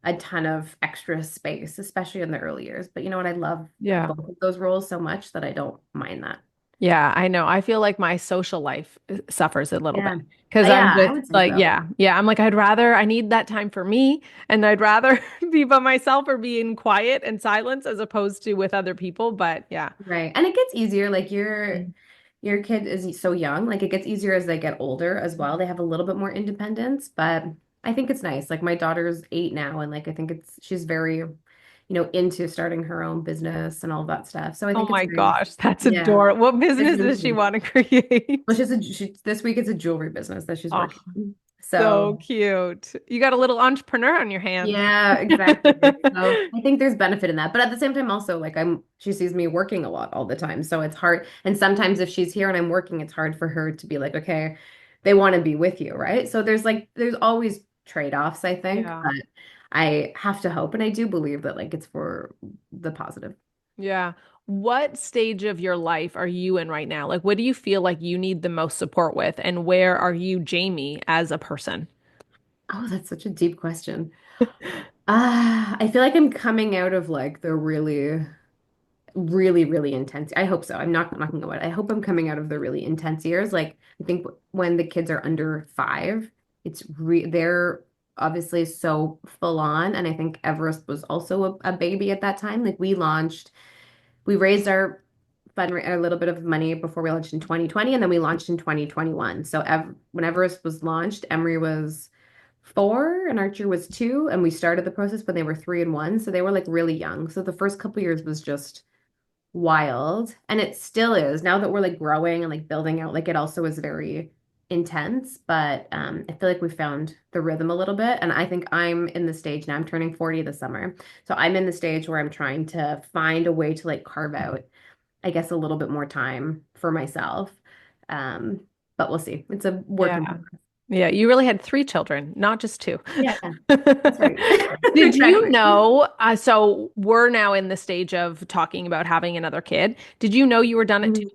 a ton of extra space, especially in the early years. But you know what? I love Yeah. both of those roles so much that I don't mind that. Yeah, I know. I feel like my social life suffers a little bit Yeah. because I'm Yeah, I just would say like, so. yeah. I'm like, I need that time for me, and I'd rather be by myself or be in quiet and silence as opposed to with other people. But yeah. Right. And it gets easier. Like Mm. your kid is so young. Like it gets easier as they get older as well. They have a little bit more independence, but I think it's nice. Like my daughter's 8 now, and like I think she's very, into starting her own business and all of that stuff. So I Oh think it's my nice. gosh, that's Yeah. adorable. What It's business really does she cute. want to Well, create? this week it's a jewelry business that she's Oh, working on. so So cute. You got a little entrepreneur on your hands. yeah, exactly. So I think there's benefit in that. But at the same time, also, like she sees me working a lot all the time. So it's hard. And sometimes if she's here and I'm working, it's hard for her to be like, okay, they want to be with you, right? So there's always trade-offs, I think. Yeah. But I have to hope and I do believe that like it's for the positive. Yeah. What stage of your life are you in right now? Like, what do you feel like you need the most support with? And where are you, Jayme, as a person? Oh, that's such a deep question. I feel like I'm coming out of like the really intense. I hope so. I'm not knocking on wood. I hope I'm coming out of the really intense years. Like I think when the kids are under 5, they're obviously so full on. And I think Everest was also a baby at that time. Like we raised our a little bit of money before we launched in 2020, and then we launched in 2021. So when Everest was launched, Emery was 4 and Archer was 2, and we started the process when they were 3 and 1. So they were like really young. So the first couple years was just wild, and it still is now that we're like growing and like building out. Like it also is very intense, but I feel like we found the rhythm a little bit, and I think I'm in the stage now. I'm turning 40 this summer, so I'm in the stage where I'm trying to find a way to like carve out, I guess, a little bit more time for myself. um but we'll see. It's a work in Yeah. progress. Yeah. You really had 3 children, not just two. Yeah, that's right. Did you Exactly. know? So we're now in the stage of talking about having another kid. Did you know you were done at 2? Mhm.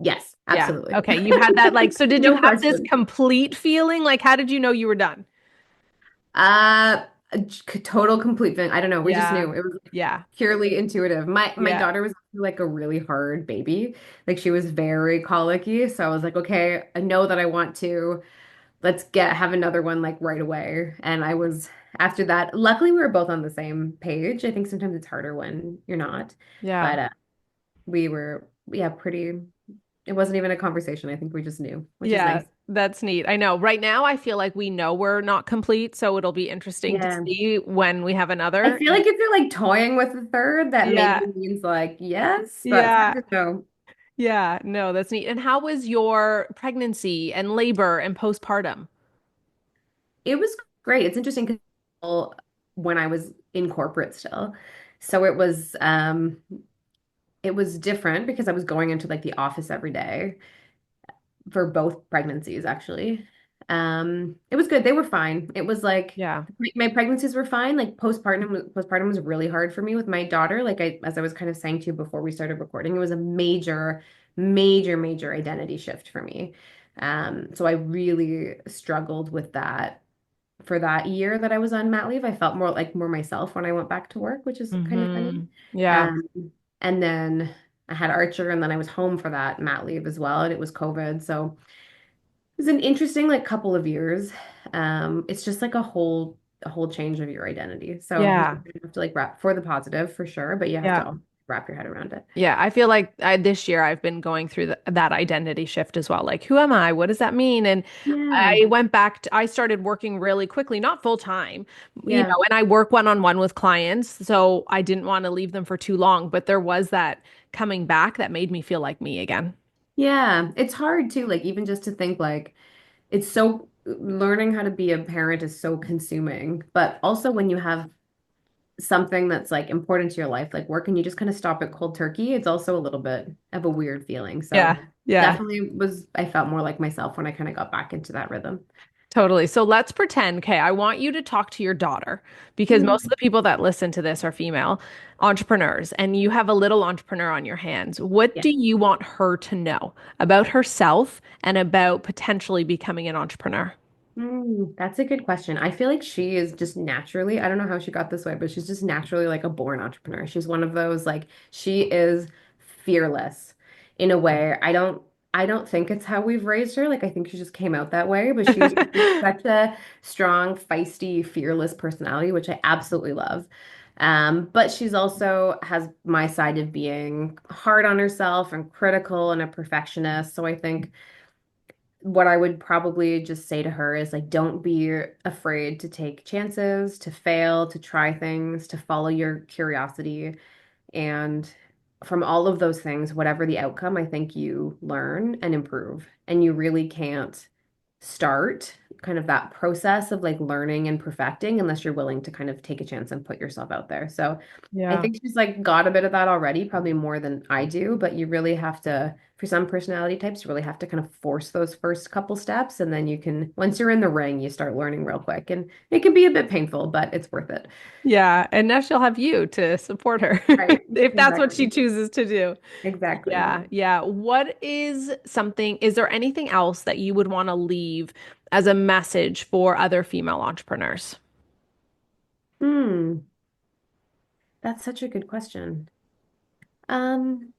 Yes, Yeah. absolutely. Okay. You had that like, so did you No have this question. complete feeling? Like, how did you know you were done? Total complete thing. I don't know. We just Yeah. knew it was Yeah. purely intuitive. My Yeah. daughter was like a really hard baby. Like she was very colicky. So I was like, okay, I know that I want to. Let's have another one like right away. And I was after that. Luckily, we were both on the same page. I think sometimes it's harder when you're not. Yeah. But we were, yeah, pretty. It wasn't even a conversation. I think we just knew, which is Yeah, nice. that's neat. I know. Right now, I feel like we know we're not complete, so it'll be interesting to Yeah. see when we have I another. feel like if you're like toying with the third, that maybe Yeah. means like yes, but it's Yeah. hard to know. Yeah. No, that's neat. And how was your pregnancy and labor and postpartum? It was great. It's interesting because when I was in corporate still, so it was different because I was going into like the office every day for both pregnancies actually. It was good. They were fine. It was like Yeah. my pregnancies were fine. Like postpartum was really hard for me with my daughter. Like as I was kind of saying to you before we started recording, it was a major identity shift for me. So I really struggled with that for that year that I was on mat leave. I felt more myself when I went back to work, which is kind of funny. Yeah. Um, and then I had Archer, and then I was home for that mat leave as well, and it was COVID. So it was an interesting like couple of years. It's just like a whole change of your identity. So you Yeah. have to like wrap for the positive for sure, but you have Yeah. to. wrap your head around it. Yeah, I feel like this year I've been going through that identity shift as well. Like, who am I? What does that mean? And Yeah. I went back to, I started working really quickly, not full time, Yeah. and I work one-on-one with clients. So I didn't want to leave them for too long, but there was that coming back that made me feel like me again. Yeah. It's hard too, like even just to think like it's so learning how to be a parent is so consuming, but also when you have something that's like important to your life, like work, and you just kind of stop it cold turkey, it's also a little bit of a weird feeling. So Yeah. Yeah. definitely I felt more like myself when I kind of got back into that rhythm. Totally. So let's pretend, okay, I want you to talk to your daughter because most of Mm. the people that listen to this are female entrepreneurs, and you have a little entrepreneur on your hands. What Yeah. do you want her to know about herself and about potentially becoming an entrepreneur? That's a good question. I feel like she is just naturally, I don't know how she got this way, but she's just naturally like a born entrepreneur. She's one of those like she is fearless in a way. I don't think it's how we've raised her. Like I think she just came out that way, but she's such a strong, feisty, fearless personality, which I absolutely love. But she's also has my side of being hard on herself and critical and a perfectionist. So I think what I would probably just say to her is like, don't be afraid to take chances, to fail, to try things, to follow your curiosity. And from all of those things, whatever the outcome, I think you learn and improve. And you really can't start kind of that process of like learning and perfecting unless you're willing to kind of take a chance and put yourself out there. So I Yeah. think she's like got a bit of that already, probably more than I do, but you really have to, for some personality types, you really have to kind of force those first couple steps. And then you can, once you're in the ring, you start learning real quick. And it can be a bit painful, but it's worth it. Yeah. And now she'll have you to support her Right. if that's what she Exactly. chooses to do. Exactly. Yeah. Yeah. Is there anything else that you would want to leave as a message for other female entrepreneurs? Hmm. That's such a good question. Um,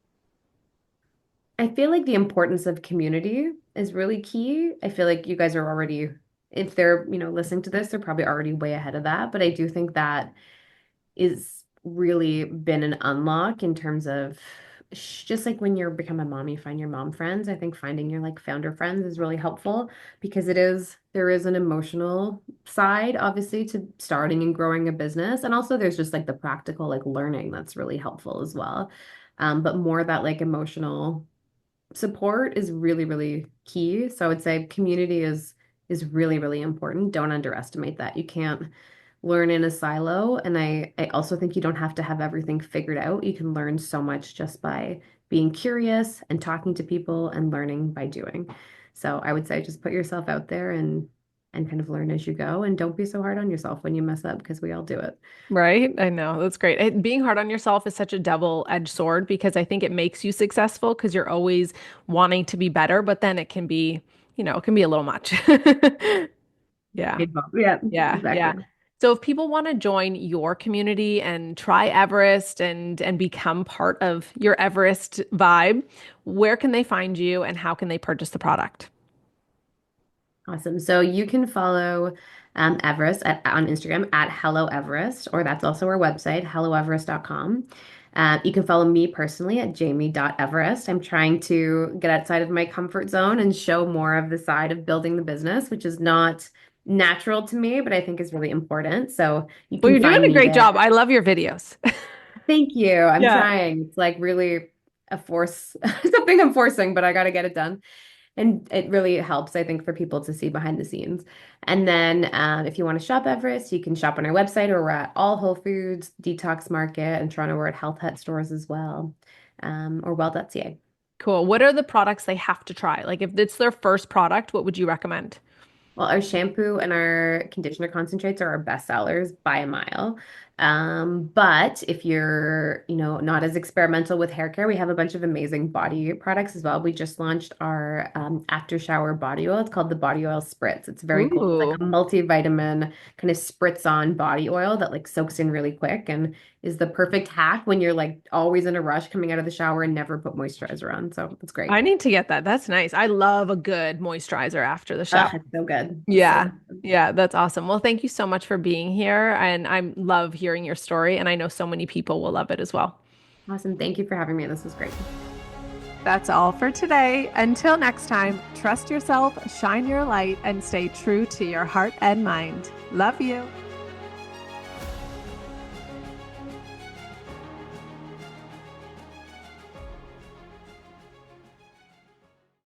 I feel like the importance of community is really key. I feel like you guys are already, if they're, listening to this, they're probably already way ahead of that. But I do think that is really been an unlock in terms of just like when you're become a mom, you find your mom friends. I think finding your like founder friends is really helpful because there is an emotional side, obviously, to starting and growing a business. And also there's just like the practical like learning that's really helpful as well. But more that like emotional support is really, really key. So I would say community is really, really important. Don't underestimate that. You can't learn in a silo. And I also think you don't have to have everything figured out. You can learn so much just by being curious and talking to people and learning by doing. So I would say just put yourself out there and kind of learn as you go and don't be so hard on yourself when you mess up because we all do it. Right? I know. That's great. Being hard on yourself is such a double-edged sword because I think it makes you successful because you're always wanting to be better, but then it can be, it can be a little much. Yeah. Big bump. Yeah, Yeah. exactly. Yeah. So if people want to join your community and try Everest and become part of your Everest vibe, where can they find you and how can they purchase the product? Awesome. So you can follow Everest on Instagram at Hello Everest, or that's also our website, helloeverest.com. You can follow me personally at jamie.everest. I'm trying to get outside of my comfort zone and show more of the side of building the business, which is not natural to me, but I think is really important. So you Well, can you're doing find a me great job. there. I love your videos. Thank you. I'm Yeah. trying. It's like really a force, something I'm forcing, but I got to get it done. And it really helps, I think, for people to see behind the scenes. And then if you want to shop Everest, you can shop on our website or we're at all Whole Foods, Detox Market, and Toronto we're at Health Hut stores as well, or well.ca. Cool. What are the products they have to try? Like if it's their first product, what would you recommend? Well, our shampoo and our conditioner concentrates are our best sellers by a mile. But if you're, not as experimental with hair care, we have a bunch of amazing body products as well. We just launched our after shower body oil. It's called the Body Oil Spritz. It's very cool. It's like Ooh. a multivitamin kind of spritz on body oil that like soaks in really quick and is the perfect hack when you're like always in a rush coming out of the shower and never put moisturizer on. So it's great. I need to get that. That's nice. I love a good moisturizer after the shower. Oh, it's so good. It's so Yeah. good. Yeah, that's awesome. Well, thank you so much for being here. And I love hearing your story. And I know so many people will love it as well. Awesome. Thank you for having me. This was great. That's all for today. Until next time, trust yourself, shine your light, and stay true to your heart and mind. Love you.